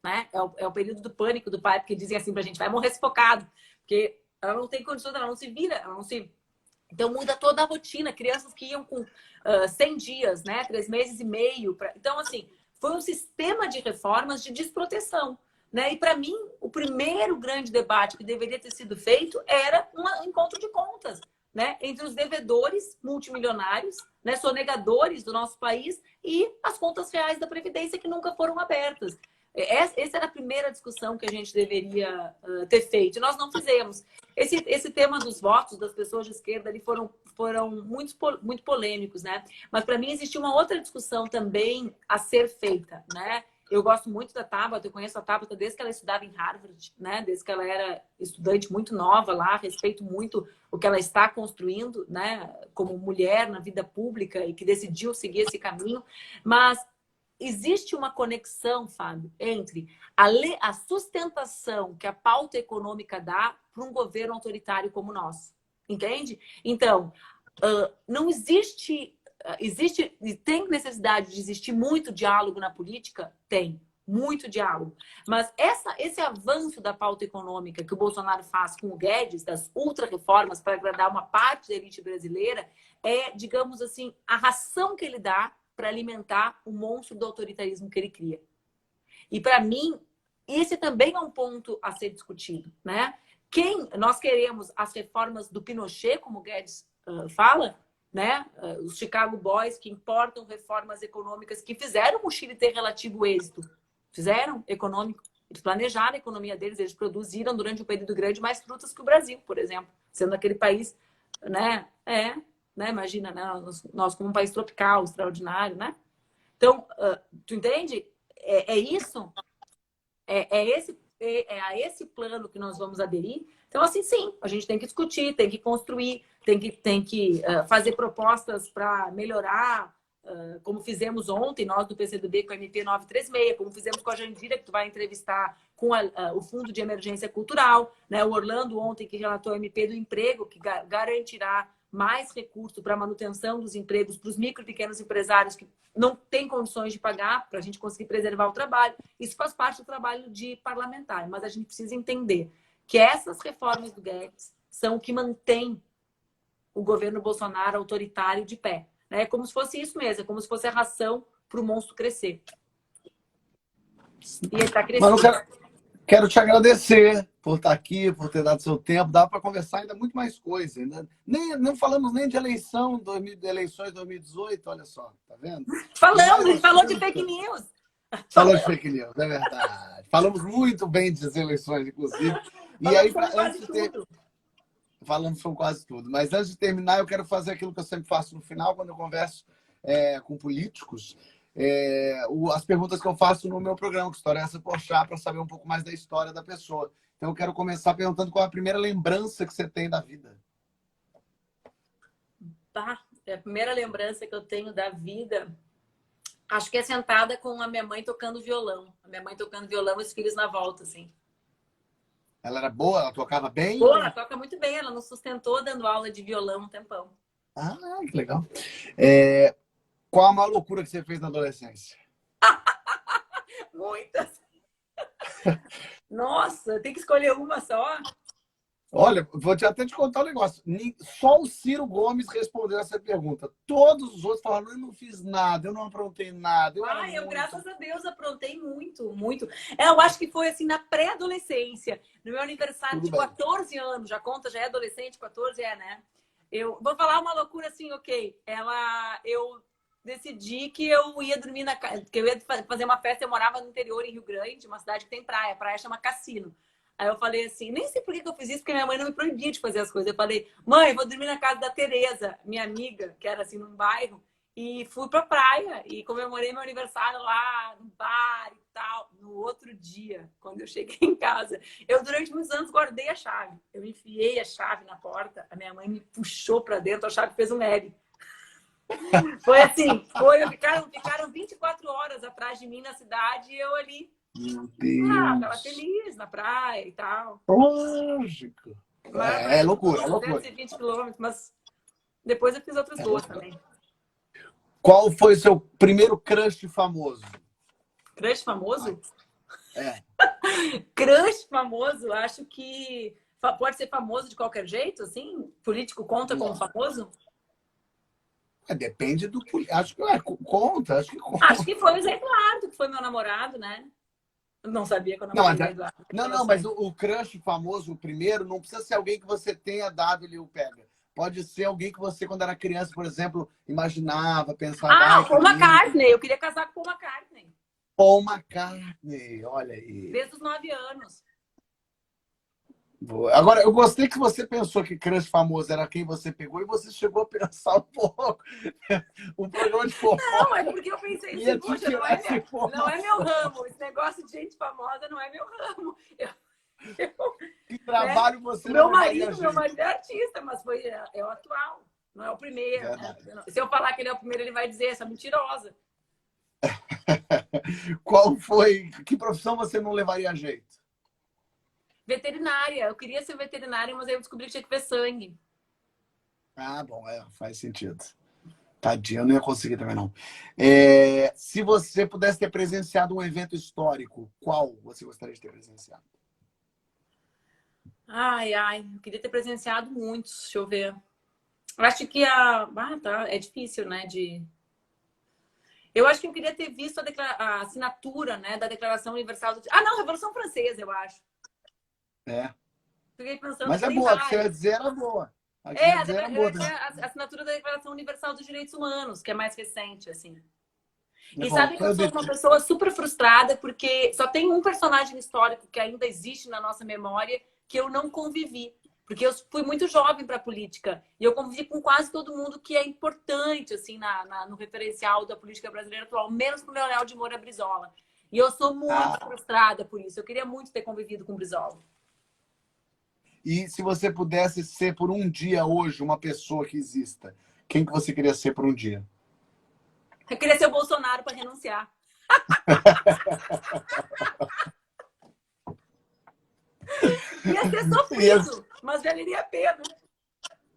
né? É o período do pânico do pai, porque dizem assim pra gente, vai morrer sufocado, porque ela não tem condições, ela não se vira, ela não se... Então, muda toda a rotina. Crianças que iam com 100 dias, né? 3 meses e meio. Então, assim, foi um sistema de reformas de desproteção. Né? E, para mim, o primeiro grande debate que deveria ter sido feito era um encontro de contas, né? Entre os devedores multimilionários, né? Sonegadores do nosso país e as contas reais da Previdência que nunca foram abertas. Essa era a primeira discussão que a gente deveria ter feito. E nós não fizemos. Esse tema dos votos das pessoas de esquerda ali foram muito polêmicos, né? Mas para mim existe uma outra discussão também a ser feita, né? Eu gosto muito da Tabata, eu conheço a Tabata desde que ela estudava em Harvard, né? Desde que ela era estudante muito nova lá, respeito muito o que ela está construindo, né? Como mulher na vida pública e que decidiu seguir esse caminho. Mas existe uma conexão, Fábio, entre a sustentação que a pauta econômica dá para um governo autoritário como o nosso. Entende? Então, não existe... Existe e tem necessidade de existir muito diálogo na política? Tem, muito diálogo. Mas esse avanço da pauta econômica que o Bolsonaro faz com o Guedes, das ultra-reformas para agradar uma parte da elite brasileira, é, digamos assim, a ração que ele dá para alimentar o monstro do autoritarismo que ele cria. E, para mim, esse também é um ponto a ser discutido, né? Nós queremos as reformas do Pinochet, como o Guedes fala, né? Os Chicago Boys, que importam reformas econômicas que fizeram o Chile ter relativo êxito. Fizeram econômico. Eles planejaram a economia deles, eles produziram durante um período grande mais frutas que o Brasil, por exemplo. Sendo aquele país, né? Né? Imagina, né? Nós como um país tropical, extraordinário, né? Então, tu entende? É isso? É a esse plano que nós vamos aderir. Então, assim, sim, a gente tem que discutir, tem que construir, tem que fazer propostas para melhorar, como fizemos ontem, nós do PCdoB com a MP 936, como fizemos com a Jandira, que tu vai entrevistar com o Fundo de Emergência Cultural, né? O Orlando ontem, que relatou a MP do emprego, que garantirá mais recursos para a manutenção dos empregos para os micro e pequenos empresários que não têm condições de pagar, para a gente conseguir preservar o trabalho. Isso faz parte do trabalho de parlamentar, mas a gente precisa entender que essas reformas do Guedes são o que mantém o governo Bolsonaro autoritário de pé. É como se fosse isso mesmo, é como se fosse a ração para o monstro crescer. E ele está crescendo. Manu, quero te agradecer por estar aqui, por ter dado seu tempo. Dá para conversar ainda muito mais coisa. Não falamos nem de eleições 2018, olha só, tá vendo? Falamos, a gente falou de fake news. Falou de fake news, é verdade. Falamos muito bem das eleições, inclusive. E aí, falamos sobre quase tudo. Mas antes de terminar, eu quero fazer aquilo que eu sempre faço no final, quando eu converso com políticos. As perguntas que eu faço no meu programa, que História é essa Porchat, para saber um pouco mais da história da pessoa. Então, eu quero começar perguntando qual é a primeira lembrança que você tem da vida. A primeira lembrança que eu tenho da vida, acho que é sentada com a minha mãe tocando violão. A minha mãe tocando violão e os filhos na volta, assim. Ela era boa? Ela tocava bem? Boa, ela toca muito bem. Ela nos sustentou dando aula de violão um tempão. Ah, que legal. Qual a maior loucura que você fez na adolescência? Muitas. Nossa, tem que escolher uma só? Olha, vou até te contar um negócio. Só o Ciro Gomes respondeu essa pergunta. Todos os outros falaram, eu não fiz nada, eu não aprontei nada. Eu graças a Deus, aprontei muito, muito. Eu acho que foi assim, na pré-adolescência. No meu aniversário de 14 anos. Já conta, já é adolescente, 14 né? Eu vou falar uma loucura assim, ok. Eu decidi que eu ia dormir que eu ia fazer uma festa. Eu morava no interior, em Rio Grande, uma cidade que tem praia. A praia chama Cassino. Aí eu falei assim, nem sei por que eu fiz isso, porque minha mãe não me proibia de fazer as coisas. Eu falei, mãe, eu vou dormir na casa da Tereza, minha amiga, que era assim num bairro, e fui pra praia e comemorei meu aniversário lá no bar e tal. No outro dia, quando eu cheguei em casa, eu durante muitos anos guardei a chave. Eu enfiei a chave na porta, a minha mãe me puxou pra dentro, a chave fez um L. Foi assim, ficaram 24 horas atrás de mim na cidade e eu ali. Meu Deus. Tava feliz na praia e tal. Lógico. É loucura, é loucura. 220 quilômetros, mas depois eu fiz outras duas também. Qual foi o seu primeiro crush famoso? Crush famoso? Crush famoso, acho que pode ser famoso de qualquer jeito, assim? Político conta como famoso? Depende do político. Acho que conta. Acho que foi o Zé Eduardo, que foi meu namorado, né? Não sabia que eu namorava o Zé Eduardo. Não, mas o crush famoso, o primeiro, não precisa ser alguém que você tenha dado ali o pega. Pode ser alguém que você, quando era criança, por exemplo, imaginava, pensava... Paul McCartney. Eu queria casar com Paul McCartney. Paul McCartney, olha aí. Desde os 9 anos. Boa. Agora, eu gostei que você pensou que crush famoso era quem você pegou e você chegou a pensar um pouco. O programa de Não, é fofoca porque eu pensei assim, ia te poxa, tirar essa não é meu informação. ramo. Esse negócio de gente famosa não é meu ramo. Eu, Que né? trabalho O você não meu levaria a marido, gente? é artista, mas é o atual. Não é o primeiro, né? Verdade. Se eu falar que ele é o primeiro, ele vai dizer, essa mentirosa. Qual foi? Que profissão você não levaria a jeito? Veterinária. Eu queria ser veterinária, mas aí eu descobri que tinha que ver sangue. Ah, bom, faz sentido. Tadinho, eu não ia conseguir também, não. Se você pudesse ter presenciado um evento histórico, qual você gostaria de ter presenciado? Ai, ai, eu queria ter presenciado muitos. Deixa eu ver. Eu acho que tá, é difícil, né? Eu acho que eu queria ter visto a assinatura, né, da Declaração Universal não, Revolução Francesa, eu acho. É. Fiquei pensando Mas que é tem boa, a que você ia várias. dizer era boa. A que você ia dizer era Eu boa ia dizer também. a assinatura da Declaração Universal dos Direitos Humanos, que é mais recente, assim. É E bom. sabe que eu sou uma pessoa super frustrada porque só tem um personagem histórico que ainda existe na nossa memória que eu não convivi. Porque eu fui muito jovem para a política e eu convivi com quase todo mundo que é importante assim no referencial da política brasileira atual, menos com o Leonel de Moura Brizola. E eu sou muito Ah, frustrada por isso. Eu queria muito ter convivido com o Brizola. e se você pudesse ser por um dia hoje uma pessoa que exista, quem que você queria ser por um dia? Eu queria ser o Bolsonaro para renunciar. Ia ser Yes. sofrido, mas valeria a pena.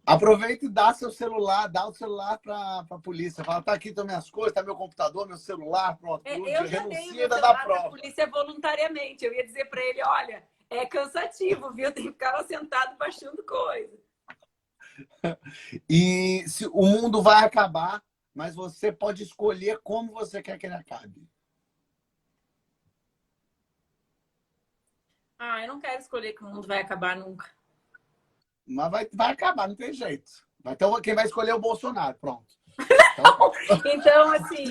Aproveita e dá seu celular, dá o celular para a polícia. Fala, tá aqui, estão minhas coisas, tá meu computador, meu celular, pronto, por um dia. Eu já dei o Renuncia e meu ainda dá celular para a prova. polícia voluntariamente. Eu ia dizer para ele, olha, é cansativo, viu? Tem que ficar lá sentado baixando coisa. E se o mundo vai acabar, mas você pode escolher como você quer que ele acabe. Eu não quero escolher que o mundo vai acabar nunca. Mas vai acabar, não tem jeito. Vai ter quem vai escolher é o Bolsonaro, pronto. Então, Então, assim,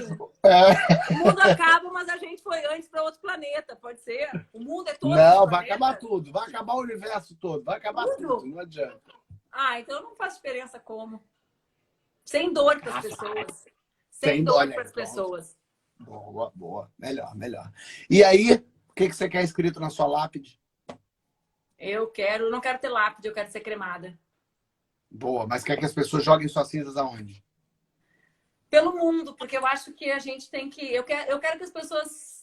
é, o mundo acaba, mas a gente foi antes para outro planeta, pode ser? O mundo é todo um não, vai acabar planeta? tudo. Vai acabar o universo todo. Vai acabar tudo. Tudo? Não adianta. Então não faz diferença como. Sem dor para as Ah, faz. pessoas. Sem Sem dó, dor olha para aí, as pronto. pessoas. Boa, boa. Melhor, melhor. E aí, o que você quer escrito na sua lápide? Não quero ter lápide, eu quero ser cremada. Boa, mas quer que as pessoas joguem suas cinzas aonde? Pelo mundo, porque eu acho que a gente tem que. Eu quero que as pessoas.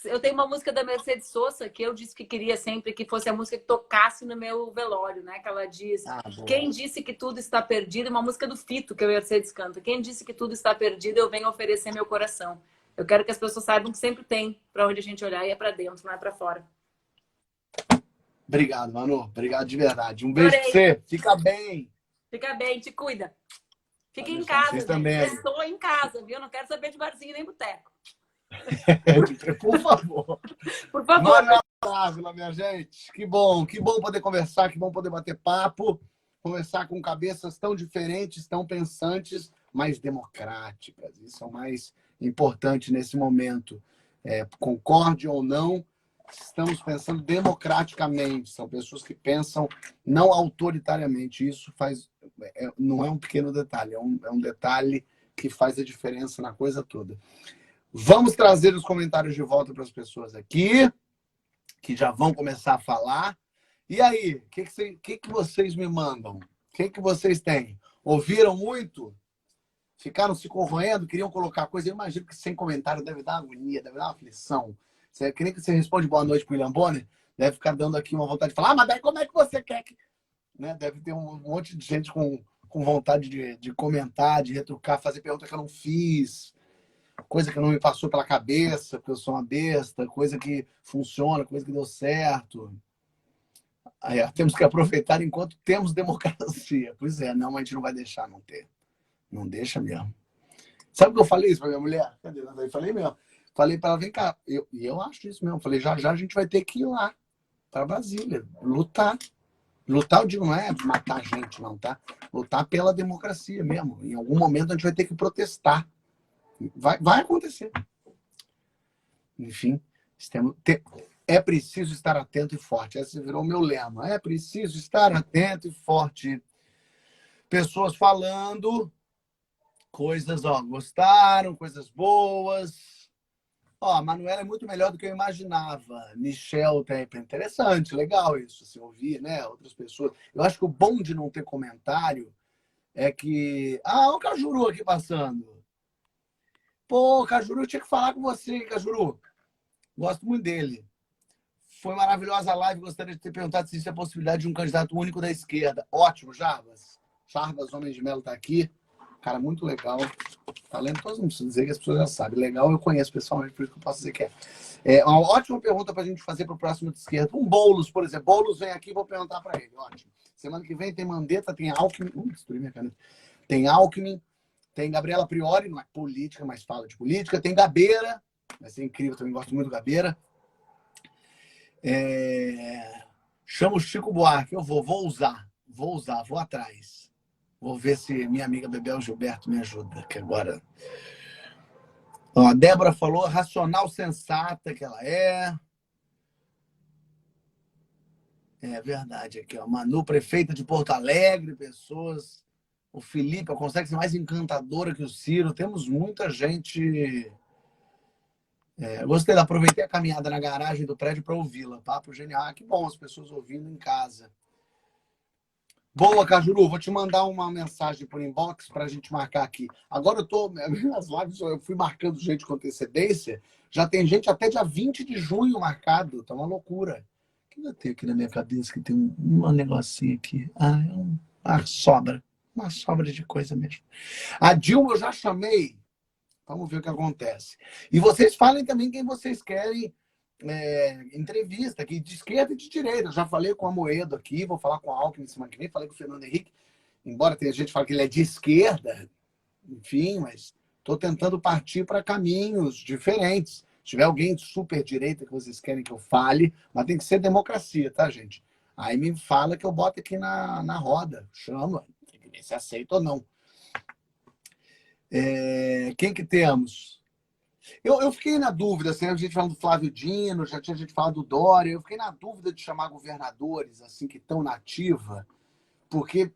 Eu tenho uma música da Mercedes Sosa que eu disse que queria sempre que fosse a música que tocasse no meu velório, né? Que ela diz: Ah, boa. quem disse que tudo está perdido? Uma música do Fito que a Mercedes canta. Quem disse que tudo está perdido, eu venho oferecer meu coração. Eu quero que as pessoas saibam que sempre tem para onde a gente olhar e é para dentro, não é para fora. Obrigado, Manu. Obrigado de verdade. Um beijo pra Adorei. você. Fica bem. Fica bem, te cuida. Fique Pode em deixar. Vocês casa, gente. também aí. Estou em casa, viu? Não quero saber de barzinho nem boteco. Por favor. Por favor. Manuela Ávila, minha gente. Que bom poder conversar, que bom poder bater papo, conversar com cabeças tão diferentes, tão pensantes, mas democráticas. Isso é o mais importante nesse momento. Concorde ou não, estamos pensando democraticamente. São pessoas que pensam não autoritariamente. Isso não é um pequeno detalhe, é um detalhe que faz a diferença na coisa toda. Vamos trazer os comentários de volta para as pessoas aqui, que já vão começar a falar. E aí, o que vocês me mandam? O que vocês têm? Ouviram muito? Ficaram se corroendo? Queriam colocar coisa? Eu imagino que sem comentário deve dar agonia, deve dar uma aflição. Que nem que você responde boa noite para o William Bonner, deve ficar dando aqui uma vontade de falar, mas daí como é que você quer que... Né? Deve ter um monte de gente com vontade de comentar, de retrucar, fazer pergunta que eu não fiz, coisa que não me passou pela cabeça, porque eu sou uma besta, coisa que funciona, coisa que deu certo. Aí, temos que aproveitar enquanto temos democracia. Pois é, não, a gente não vai deixar não ter. Não deixa mesmo. Sabe o que eu falei isso para minha mulher? Cadê? Eu falei mesmo. Falei para ela, vem cá. E eu acho isso mesmo. Falei, já já a gente vai ter que ir lá para Brasília, lutar. Lutar, eu digo, não é matar gente, não, tá? Lutar pela democracia mesmo. Em algum momento a gente vai ter que protestar. Vai acontecer. Enfim, É preciso estar atento e forte. Esse virou o meu lema. É preciso estar atento e forte. Pessoas falando coisas, ó, gostaram, coisas boas. Ó, a Manuela é muito melhor do que eu imaginava. Michel Tepe, interessante, legal isso, assim, ouvir, né? Outras pessoas. Eu acho que o bom de não ter comentário é que. Ah, olha o Cajuru aqui passando. Pô, Cajuru, eu tinha que falar com você, Cajuru. Gosto muito dele. Foi maravilhosa a live. Gostaria de ter perguntado se existe a possibilidade de um candidato único da esquerda. Ótimo, Jarbas. Jarbas Homem de Melo está aqui. Cara, muito legal. Talentoso, não preciso dizer que as pessoas já sabem. Legal, eu conheço pessoalmente, por isso que eu posso dizer que é. É uma ótima pergunta para a gente fazer para o próximo de esquerda. Um Boulos, por exemplo. Boulos vem aqui, vou perguntar para ele. Ótimo. Semana que vem tem Mandetta, tem Alckmin. Destruí minha caneta. Tem Alckmin, tem Gabriela Priori, não é política, mas fala de política. Tem Gabeira, vai ser incrível, também gosto muito do Gabeira. Chama o Chico Buarque, eu vou usar, vou atrás. Vou ver se minha amiga Bebel Gilberto me ajuda, que agora... Ó, a Débora falou, racional sensata que ela é. É verdade, aqui, ó. Manu, prefeita de Porto Alegre, pessoas... O Felipe, consegue ser mais encantadora que o Ciro. Temos muita gente... Gostei, aproveitei a caminhada na garagem do prédio para ouvi-la. Papo genial. Ah, que bom, as pessoas ouvindo em casa. Boa, Cajuru, vou te mandar uma mensagem por inbox para a gente marcar aqui. Agora nas lives eu fui marcando gente com antecedência. Já tem gente até dia 20 de junho marcado. Tá uma loucura. O que eu tenho aqui na minha cabeça que tem um negocinho aqui? Ah, é uma sobra. Uma sobra de coisa mesmo. A Dilma eu já chamei. Vamos ver o que acontece. E vocês falem também quem vocês querem entrevista, aqui de esquerda e de direita. Eu já falei com a Moedo aqui, vou falar com a Alckmin semana que vem, falei com o Fernando Henrique, embora tenha gente que fala que ele é de esquerda, enfim, mas estou tentando partir para caminhos diferentes. Se tiver alguém de super direita que vocês querem que eu fale, mas tem que ser democracia, tá, gente? Aí me fala que eu boto aqui na roda, chama, tem que ver se aceita ou não. Quem que temos? Eu fiquei na dúvida, assim, a gente falando do Flávio Dino, já tinha gente falado do Dória, eu fiquei na dúvida de chamar governadores assim que estão na ativa, porque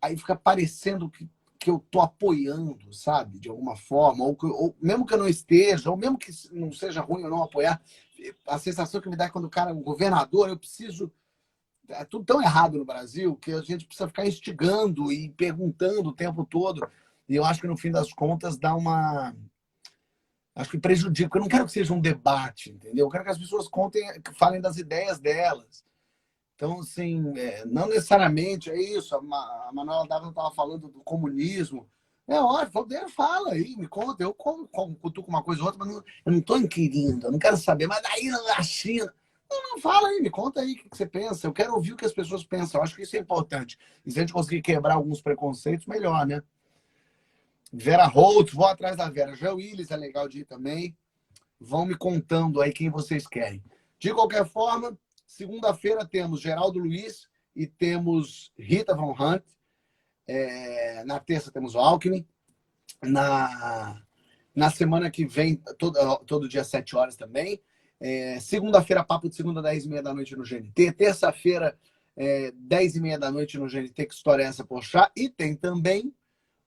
aí fica parecendo que eu tô apoiando, sabe, de alguma forma, ou mesmo que eu não esteja, ou mesmo que não seja ruim eu não apoiar, a sensação que me dá quando o cara é um governador, eu preciso... É tudo tão errado no Brasil que a gente precisa ficar instigando e perguntando o tempo todo. E eu acho que, no fim das contas, dá uma... Acho que prejudica. Eu não quero que seja um debate, entendeu? Eu quero que as pessoas falem das ideias delas. Então, assim, não necessariamente é isso. A Manuela Dávila estava falando do comunismo. É ótimo, fala aí, me conta. Eu cutuco uma coisa ou outra, mas eu não estou inquirindo, eu não quero saber. Mas daí na China... Não, fala aí, me conta aí o que você pensa. Eu quero ouvir o que as pessoas pensam. Eu acho que isso é importante. E se a gente conseguir quebrar alguns preconceitos, melhor, né? Vera Holtz, vou atrás da Vera. Joe Willis é legal de ir também. Vão me contando aí quem vocês querem. De qualquer forma, segunda-feira temos Geraldo Luiz e temos Rita Von Hunt. Na terça temos o Alckmin. Na semana que vem, todo dia 7 horas também. Segunda-feira, papo de segunda, 10h30 da noite no GNT. Terça-feira, 10h30 da noite no GNT, que história é essa, poxa? E tem também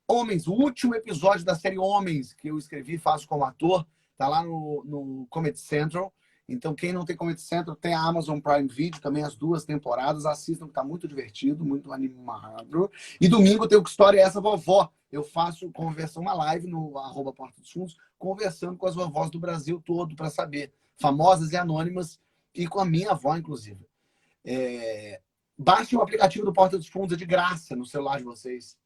Homens, o último episódio da série Homens, que eu escrevi e faço como ator, tá lá no Comedy Central. Então, quem não tem Comedy Central, tem a Amazon Prime Video, também as 2 temporadas. Assistam, que tá muito divertido, muito animado. E domingo tem o Que História é Essa, Vovó? Eu faço uma live no @Porta dos Fundos, conversando com as vovós do Brasil todo, para saber, famosas e anônimas, e com a minha avó, inclusive. Baixe o aplicativo do Porta dos Fundos, é de graça no celular de vocês.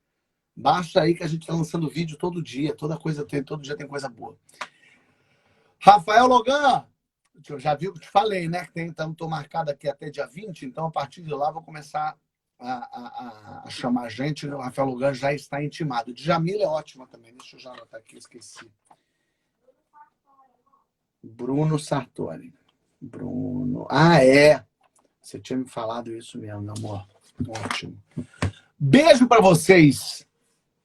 Baixa aí que a gente está lançando vídeo todo dia. Todo dia tem coisa boa. Rafael Logan, já viu que te falei, né? Então, estou marcado aqui até dia 20, então a partir de lá vou começar a chamar gente. O Rafael Logan já está intimado. Djamila é ótima também. Deixa eu já anotar aqui, esqueci. Bruno Sartori. Bruno. Ah, é. Você tinha me falado isso mesmo, meu amor. Ótimo. Beijo para vocês.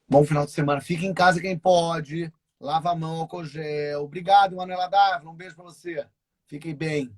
Bom final de semana. Fique em casa quem pode. Lava a mão, álcool gel. Obrigado, Manuela Dávila. Um beijo para você. Fiquem bem.